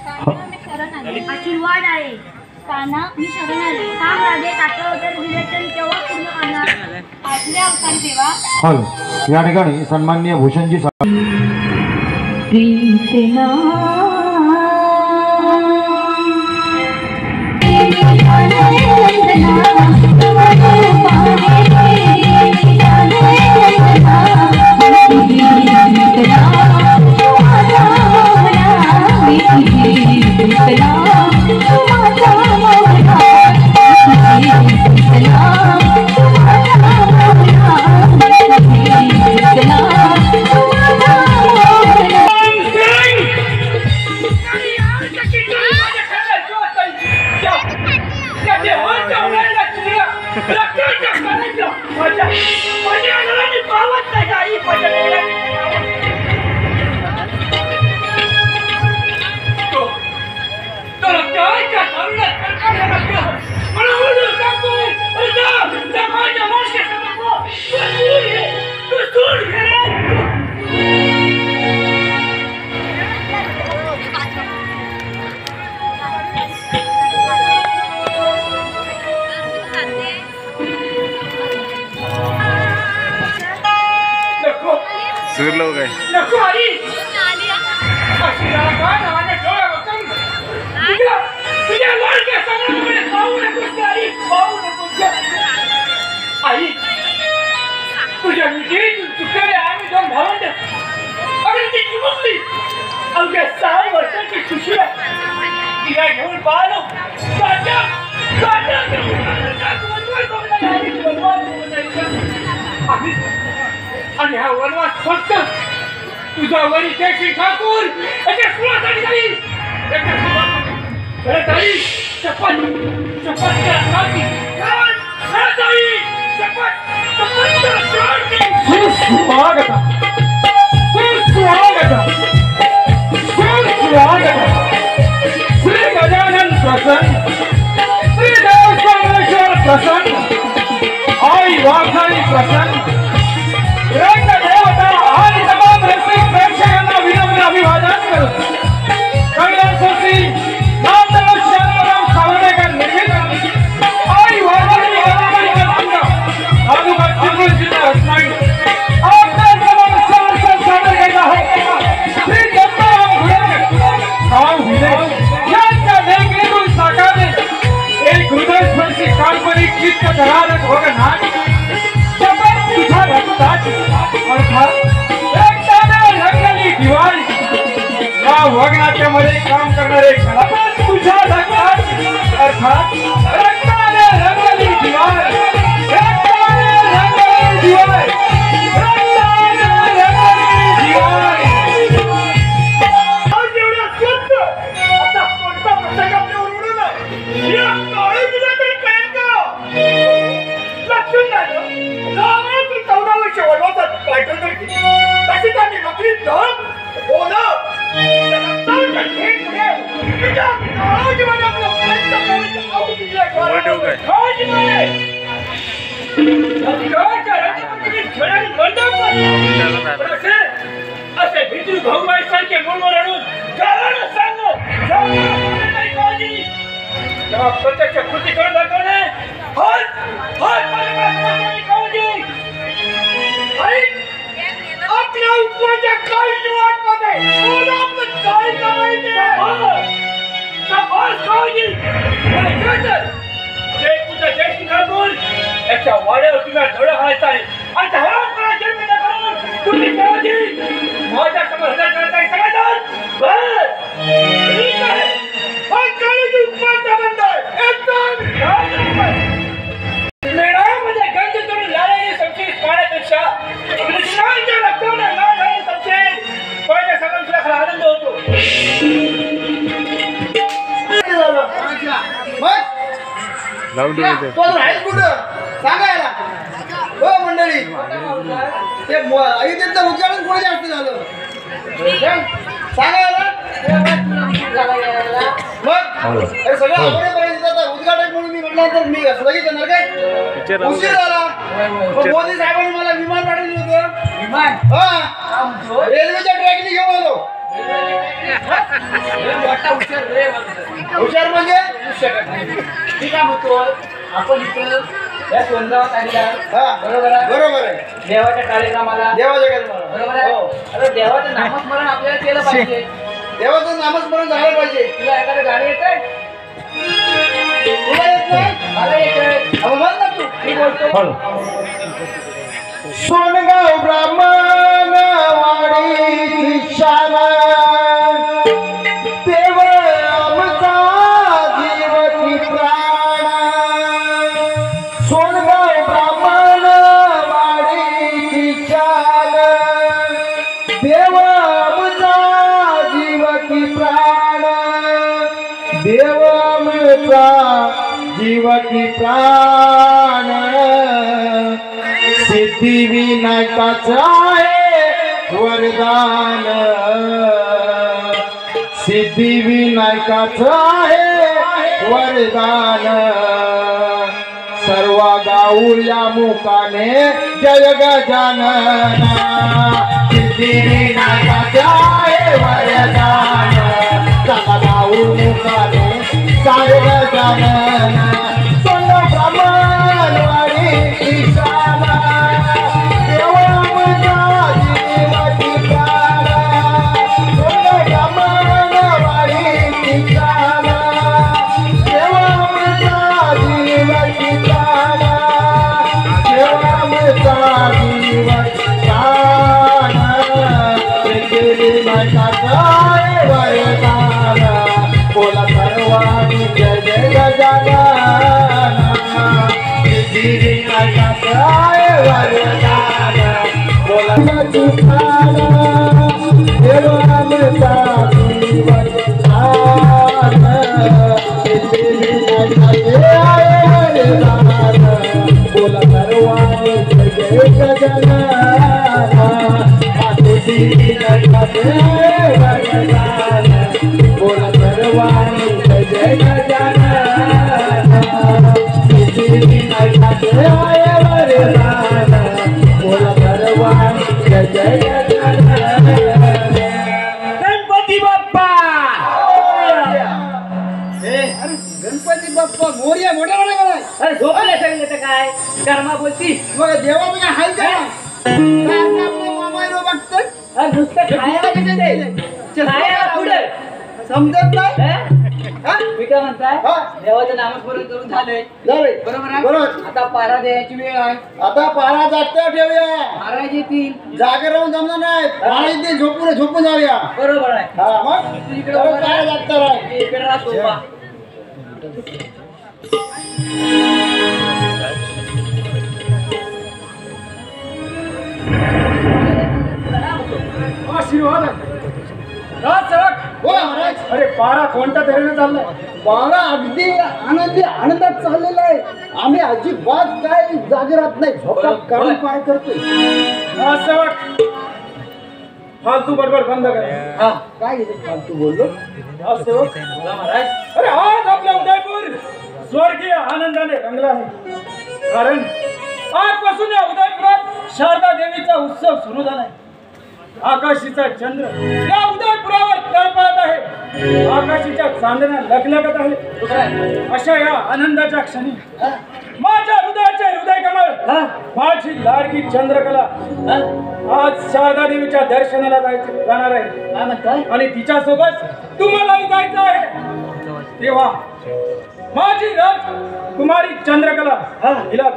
कान्हा मी शरण आले. आशीर्वाद आहे. कान्हा मी शरण आले. काम राधे टाकलं होतं विवेचन तेव्हा पूर्ण करणार आठव्या अवतार तेव्हा. हॅलो या ठिकाणी सन्माननीय भूषणजी सूर लोग है नको आई अशीला काय नावाने डोळे बघून तुझ्या लाडक्या सगळ्यांकडे पाहू नकोस आई पाहू नकोस आई तुझ्या विजयी चुकले आम्ही दोन भावंड अगदी ती चिमुकली अवघ्या 6 वर्षाची सुशिला तिला घेऊन पाहिलो तात्या आणि हा वनवास फक्त तुझा वरी देशी ठाकूर याच्या सुरासाठी झाली शपथ श्री गजानन प्रसन्न श्री देव सोमेश्वर प्रसन्न आई वाघाई प्रसन्न रंग देवता आणि तमाम रसिक प्रेक्षकांना विनम्र अभिवादन करतो. कल्याण सोसी नामदेव शांताराम सावनेकर निर्मित आई वाघाई तालुका चिपळूण जिल्हा रत्नागिरी आपल्या समोर सादर करत आहे श्री दत्ताराम घुलेकर यांच्या देखरेखीतून साकारले एक हृदयस्पर्शी काल्पनिक चित्रकलारक वगनाट शपथ तुझा रक्ताची अर्थात एकट्याने रंगली दिवाळी या वगनाट्यामध्ये काम करणारे कलाकार तुझ्या रक्ताची अर्थात रक्ताने रंगली दिवाळी रक्ताने रंगली दिवाळी रक्ताने रंगली दिवाळी आज एवढ्या स्वच्छ आता कोणता प्रसंग आपल्या उडू नये या काळे दिल्याकडे काय करा लक्षण नाही रामाची 14 वर्ष वनवासात काढलं तर तशी त्यांनी नोकरी धन बोला असे भित्री भाऊबाईसारखे मुळमुळ आणून कारण सांग तेव्हा प्रत्यक्ष कृती करून दाखवणे आपल्या उपवाच्या काही वाटमध्ये आपलं काय करायचं त्याच्या वाड्यावर तुला धड घालायचा आहे आणि त्या हरामखोराला जन्मदा करून तुम्ही माझ्या समोर हजर करत आहे सगळेजण बस ठीक आहे हा काळजी उपवाचा बंद आहे एकदम मेळामध्ये गंज करून लावलेले संशयित पाहण्यापेक्षा कृष्णाच्या रक्ताने लाल झालेले संशयित पाहण्या सगळ्यांना खरा आनंद होतो तो राहील कुठं सांगायला हो मंडळी ते अयोध्येचं उद्घाटन कोणी जास्त झालं सांगायला मग अरे सगळं आवडेपर्यंत आता उद्घाटक म्हणून मी म्हटलं तर मी लगेच येणार काय उशीर झाला मोदी साहेबांनी मला विमान पाठवलं होतं विमान हा रेल्वेच्या ट्रॅकने घेऊन आलो हुशार म्हणजे ठीक आहे म्हणतो आपण इथं या सोनगावात आलेला हा बरोबर आहे बरोबर आहे देवाच्या कार्यक्रमाला देवाच्या कार्यक्रमाला बरोबर आहे हो. आता देवाचं नामस्मरण आपल्याला केलं पाहिजे देवाचं नामस्मरण झालं पाहिजे तुला एखादं गाणं येतंय तुला येत नाही मला येतंय अहो, म्हण ना तू मी बोलतो सोनगाव ब्राह्मण वाडी शाला देव आमचा जीव की प्राण सोनगाव ब्राह्मण वाडी शाला देव आमचा जीव की प्राण देव आमचा जीव की प्राण सिद्धिविनायकाचं आहे वरदान सिद्धिविनायकाचं आहे वरदान सर्व गाऊया मुखाने जय गजानन सिद्धिविनायकाचं आहे वरदान सर्व गाऊ मुखाने जय गजानन सोन ब्राह्मणवाडी ईशाना बोला सर्वांनी जय जय गजानन बोला सर्वांनी जय जय गजानन बोला सर्वांनी जय जय गजानन बोला सर्वांनी जय जय गजानन गणपती बाप्पा गणपती बाप्पा मोरया मोठ्या मोठ्या काय अरे झोपले सांगितलं काय कर्मा बोलती मग देवा म्हणजे हाल काय मोबाईल बघतात अरे नुसतं खायला कसं ते खायला पुढे समजत नाही हा? मी काय म्हणताय हा. देवाचं नामस्मरण करून झालंय झालंय. बरोबर आहे बरोबर. आता पारा द्यायची वेळ आहे आता पारा जागता ठेवूया महाराज येतील जागे राहून जमणार नाही पारा इथे झोपून जाऊया बरोबर आहे हा मग तू इकडे परत उभा पारा राहा. जागता राह मी इकडे राहतो उभा. आशीर्वाद बोला महाराज अरे पारा कोणत्या तऱ्हेने चाललाय पारा अगदी आनंदात चाललेला आहे आम्ही अजिबात काय जागे राहत नाही झोपात काढून पाय करतोय फालतू बडबड बंद कर हा काय घेतो फालतू बोललो महाराज अरे आज आपला उदयपूर स्वर्गीय आनंदाने रंगला आहे कारण आजपासून या उदयपुरात शारदा देवीचा उत्सव सुरू झालाय आकाशीचा चंद्र या उदयपुरावर तळपत आहे, आकाशीच्या चांदण्या लखलखत आहे. अशा या आनंदाच्या क्षणी माझ्या हृदयाचे हृदय कमळ, माझी लाडकी चंद्रकला आज शारदा देवीच्या दर्शनाला जाणार आहे आणि तिच्या सोबत तुम्हालाही जायचं आहे. तेव्हा माझी राजकुमारी चंद्रकला हिला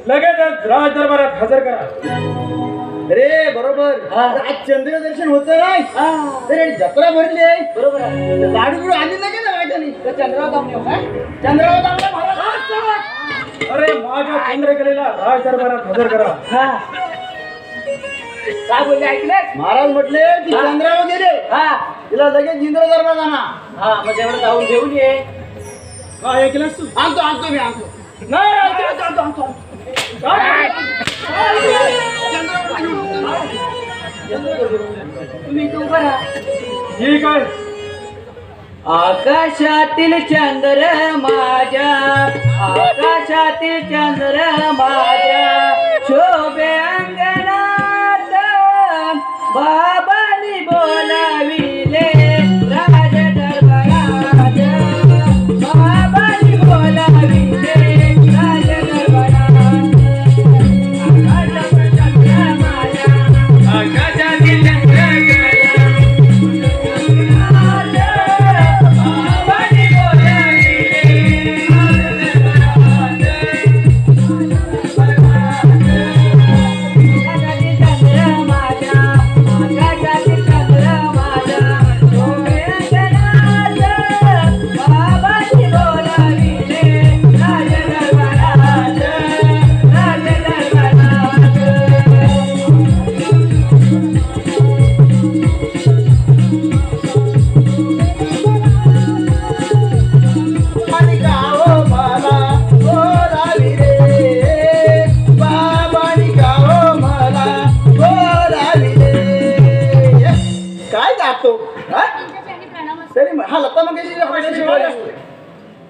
लगेचच राज दरबारात हजर करा. अरे बरोबर, आज चंद्र दर्शन होत नाही तर जत्रा भरली आहे. बरोबर, लाडू बिडू आणली नाही ना माहिती चंद्रावर आपला महाराज. अरे माझ्या चंद्रकलेला राज दरबारात हजर करा. काय बोलले ऐकलं? महाराज म्हटले की चंद्रावर गेले तिला लगेच इंद्र दरबार जाणार. मग तेवढं जाऊन घेऊन ये. काय ऐकलंस तू? आणतो मी आणतो. नाही ऐकलं. काय? तुम्ही इथं उभं राहा. ठीक आहे. आकाशातील चंद्र माझ्या, आकाशातील चंद्र माझ्या, शोभे अंगणात बाबांनी बोलाविले राज दरबारात, बाबांनी बोलाविले राज दरबारात. आकाशातील चंद्र माझ्या, आकाशातील चंद्र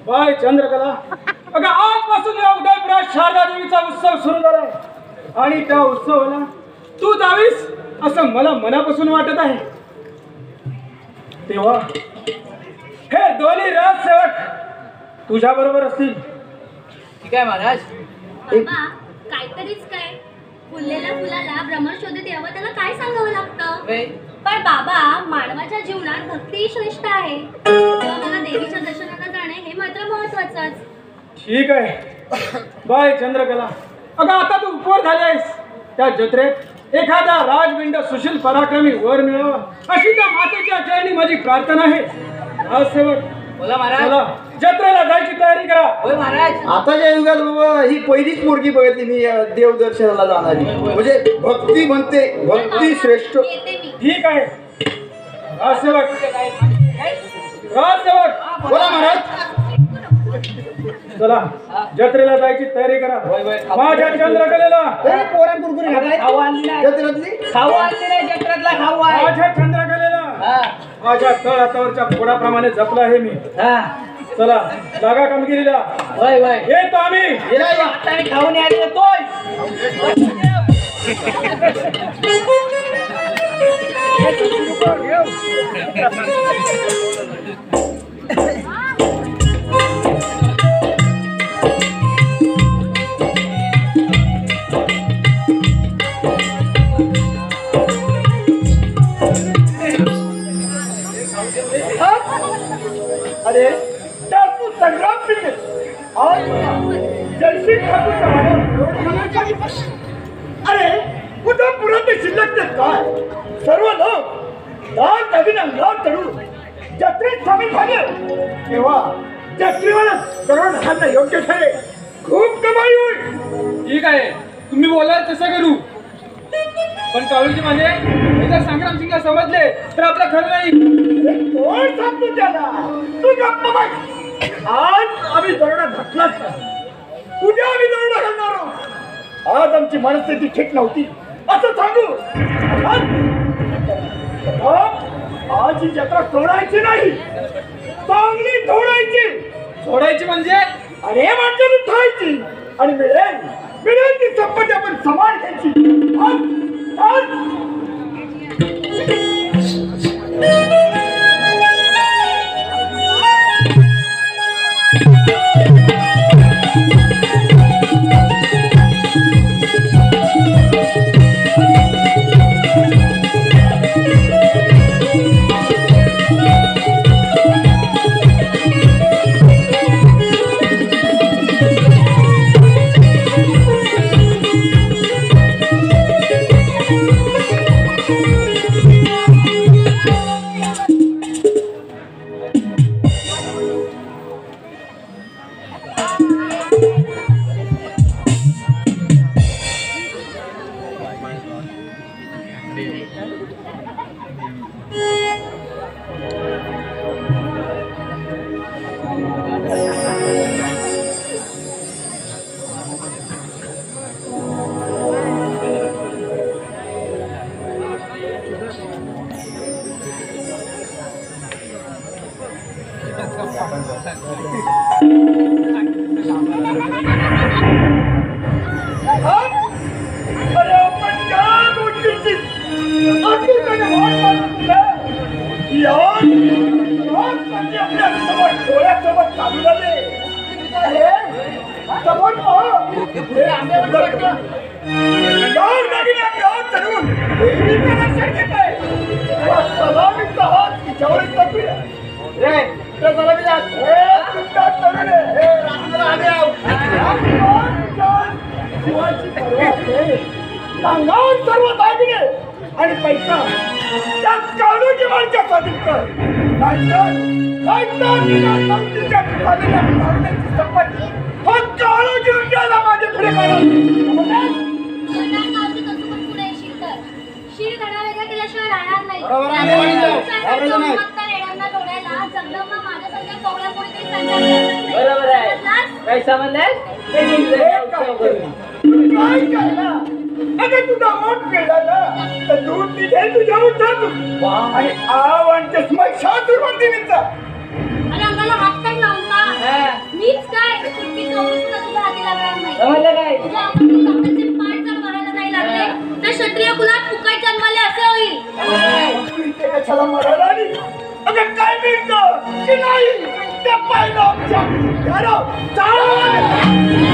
बाय चंद्रकला, अगं आजपासून या उदयपुरात शारदा देवीचा उत्सव सुरू झालाय आणि त्या उत्सवाला तू जावीस असं मला मनापासून वाटत आहे. तेव्हा हे दोन्ही राजसेवक तुझ्या बरोबर असतील. ठीक आहे महाराज. बाबा काहीतरीच काय, फुललेल्या फुलाला भ्रमर शोधत यावं त्याला काय सांगावं लागतं. पण बाबा मानवाच्या जीवनात भक्ती श्रेष्ठ आहे, तेव्हा मला देवीच्या दर्शनाला जाणे हे मात्र महत्वाचंच. ठीक आहे बाय चंद्रकला, अगं आता तू उपवर झाली आहेस. त्या जत्रेत एखादा राजबिंड सुशील पराक्रमी वर मिळावा अशी त्या मातेच्या चरणी माझी प्रार्थना आहे. राजसेवक बोला महाराज. चला जत्रेला जायची तयारी करा. होय महाराज. आताच्या युगात बाबा ही पहिलीच मुलगी बघितली मी देवदर्शनाला जाणारी, म्हणजे भक्ती म्हणते, भक्ती श्रेष्ठ. येते मी. ठीक आहे राजसेवक, राजसेवक बोला महाराज. चला जत्रेला जायची तयारी करा. माझ्या चंद्रकलेला अरे पोरां कुरकुरी घातलाय. खाऊ आणली नाही. जत्रेतली खाऊ आणली नाही, जत्रेतला खाऊ आहे. माझ्या चंद्रकलेला माझ्या तळ हातावरच्या फोडाप्रमाणे जपलं आहे मी. चला लागा कामगिरीला. होय होय. येतो आम्ही. आता मी खाऊन यायला येतोय. अरे तू संग्राम पिके आज जयसिंग ठाकूर. अरे उदयपुरात शिल्लक ते काय सर्व लोक लाल नवीन अंगावर चढून जत्रेत सामील झाले, तेव्हा जत्रेवर करून हाणं योग्य ठरेल. खूप कमाई होईल. ठीक आहे तुम्ही बोलाल तसं करू, पण काळूजी माझे हे जर संग्राम सिंगला समजले तर आपलं खरं नाही. कोण सांगतो त्याला? तू गप्प बघ. आज आम्ही दरोडा घातलाच नाही, उद्या आम्ही दरोडा घालणार आहोत. आज आमची मनस्थिती ठीक नव्हती असं सांगू. आज ही जत्रा सोडायची नाही, चांगली सोडायची. सोडायची म्हणजे अरे म्हणजे लुटायची आणि मिळेल ती संपत्ती आपण समान घ्यायची. आज सर्व दागिने आणि पैसा त्या काळूची माणच्या स्वाधीन कर. संपत्ती फक्त काळूची उद्याला माझे पुढे शीर धडा वेगळा केल्याशिवाय राहणार नाही. बरोबर आहे, आम्ही मानित आहोत. घाबरायचं नाही. रेड्यांना डोळ्याला जगदंबा माझ्यासारख्या कवळ्या कोणीतरी संचार करत नाही. बरोबर आहे. काय समजलं? काय केला? अगं तुझा मोठ केला ना तर दूध तिथे तुझ्या उठातून आणि आवांच्या स्मशातूर्वंतीचा आणि अंगाला हात काय लावून का? मीच काय सुट्टी कवळी सुद्धा तुझ्या हाती लागणार नाही. समजलं काय? तुझ्या अंगातील कपड्याचे पाय जर वाहायला नाही लागले तर क्षत्रिय कुलात फुकाई जन्माले असे होईल. ते कशाला मरायला आली? अगं काय मिळतं की नाही त्या पाहिलं आमच्या घरात चाल.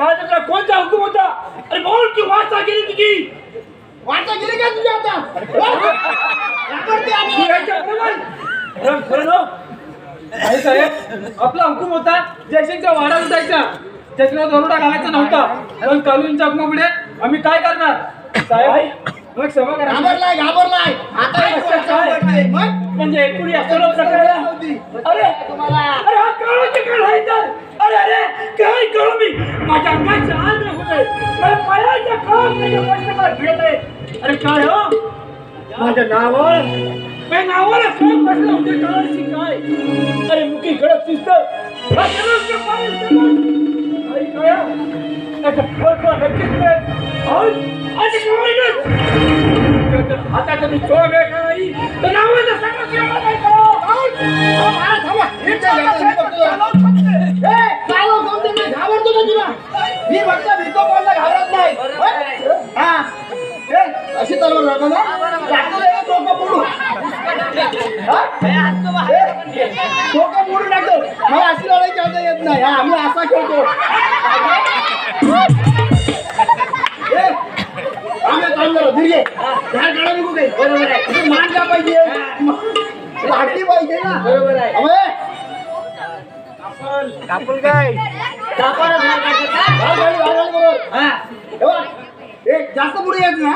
माझ्याकडे कोणता हुकूम होता? अरे बोल की वाचा गेली तुझी वाचा गेली का तुझी आता? नाही साहेब, आपला हुकूम होता जयसिंगचा वाडा उठायचा, त्याच्याला दरोडा घालायचा नव्हता. पण कालूंच्या हुकुमामुळे आम्ही काय करणार साहेब? मग क्षमा करा. घाबरलाय आता म्हणजे एकूणी असं अरे अरे हा काळाचे काळ आहे तर अरे अरे काय करू मी? माझ्या अंगाच्या आग होते, पायाच्या काळात भिडत आहे. अरे काय हो माझ्या नावावर नावाला काय बसलं होते काळाची काय? अरे मुखी कडक शिस्त आता तुम्ही चोळ वेळ नाही तर नावाला सगळं काय करा. घाबरतो ना तुला? मी फक्त भीतो बोलला, घाबरत नाही. हा अशी तलवार राहतो ना डोकं फोडू डोकं फोडू टाकतो. मला अशी लढाई खेळता येत नाही. हा मी असा खेळतो. बरोबर आहे. मान का पाहिजे? लाटली पाहिजे ना. बरोबर आहे. कापून काय जास्त पुढे येत ना.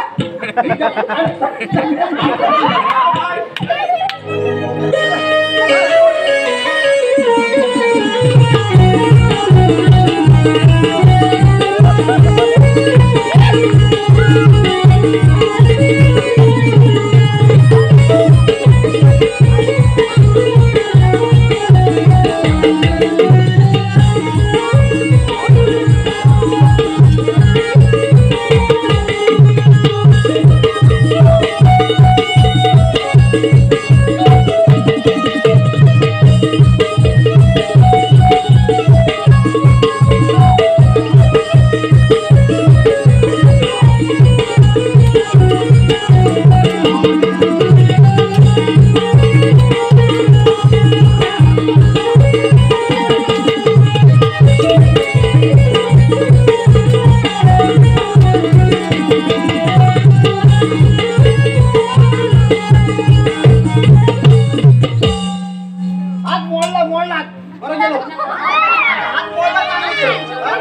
बरं गेलो. हात मोडला चांगला. हा?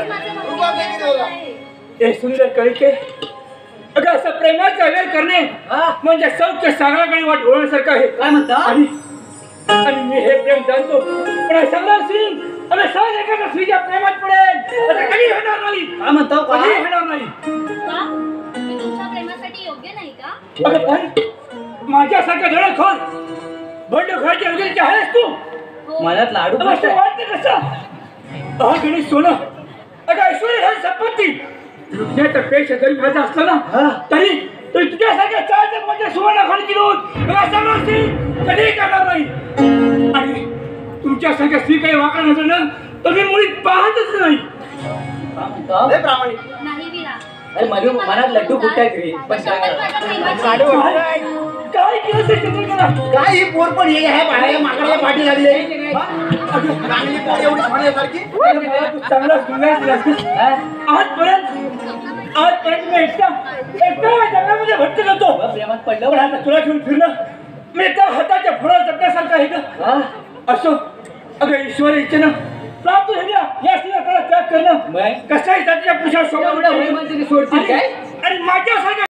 रुपया किती होता? हे सुंदर कळके अगं असं प्रेमाचा वेळ करणे म्हणजे सौख्य सागराकडे वाट होण्यासारखं आहे. काय म्हणता? आणि मी हे प्रेम जाणतो पण संग्राम सिंग अरे सहज एखाद्या स्त्रीच्या प्रेमात पडेल असं कधी होणार नाही. काय म्हणतो? कधी होणार नाही. का मी तुमच्या प्रेमासाठी योग्य नाही का? अगं पण माझ्यासारखं धडकखोर बंड घराच्या वगैरे आहेस तू. मनात लाडू वाटतं कसं हा गणेश सोनं अगं ऐश्वर्य ही संपत्ती लुटण्याचा पेक्षा जरी माझा असला ना तरी तुझ्यासारख्या चाळीस म्हणजे सुवर्ण खणकी लूट संग्राम सिंग कधीही करणार नाही. आणि तुमच्यासारख्या स्त्री काही वागणार नसेल ना तर मी मुळीच पाहतच नाही. लय प्रामाणिक. नाही विरा. मनात लड्डू फुटतायत रे पण काय केलं ते चंद्रकला? काय ही पोर पण हे ह्या बाळाला माकडाला पाठी लागली. चांगली पोर एवढी खाण्यासारखी. तू चांगला सुंदर आजपर्यंत मी एकटा जंगलामध्ये भटकत होतो. प्रेमात पडलं पण आता तुला घेऊन फिरणं मी एका हाताच्या फळा जपण्यासारखं आहे का? असो अगं ईश्वर इच्छेनं प्राप्त झाल्या या स्त्रीला त्याग करणं कशाही जातीच्या पुरुषाला सोडून सोडतील काय? आणि माझ्यासारख्या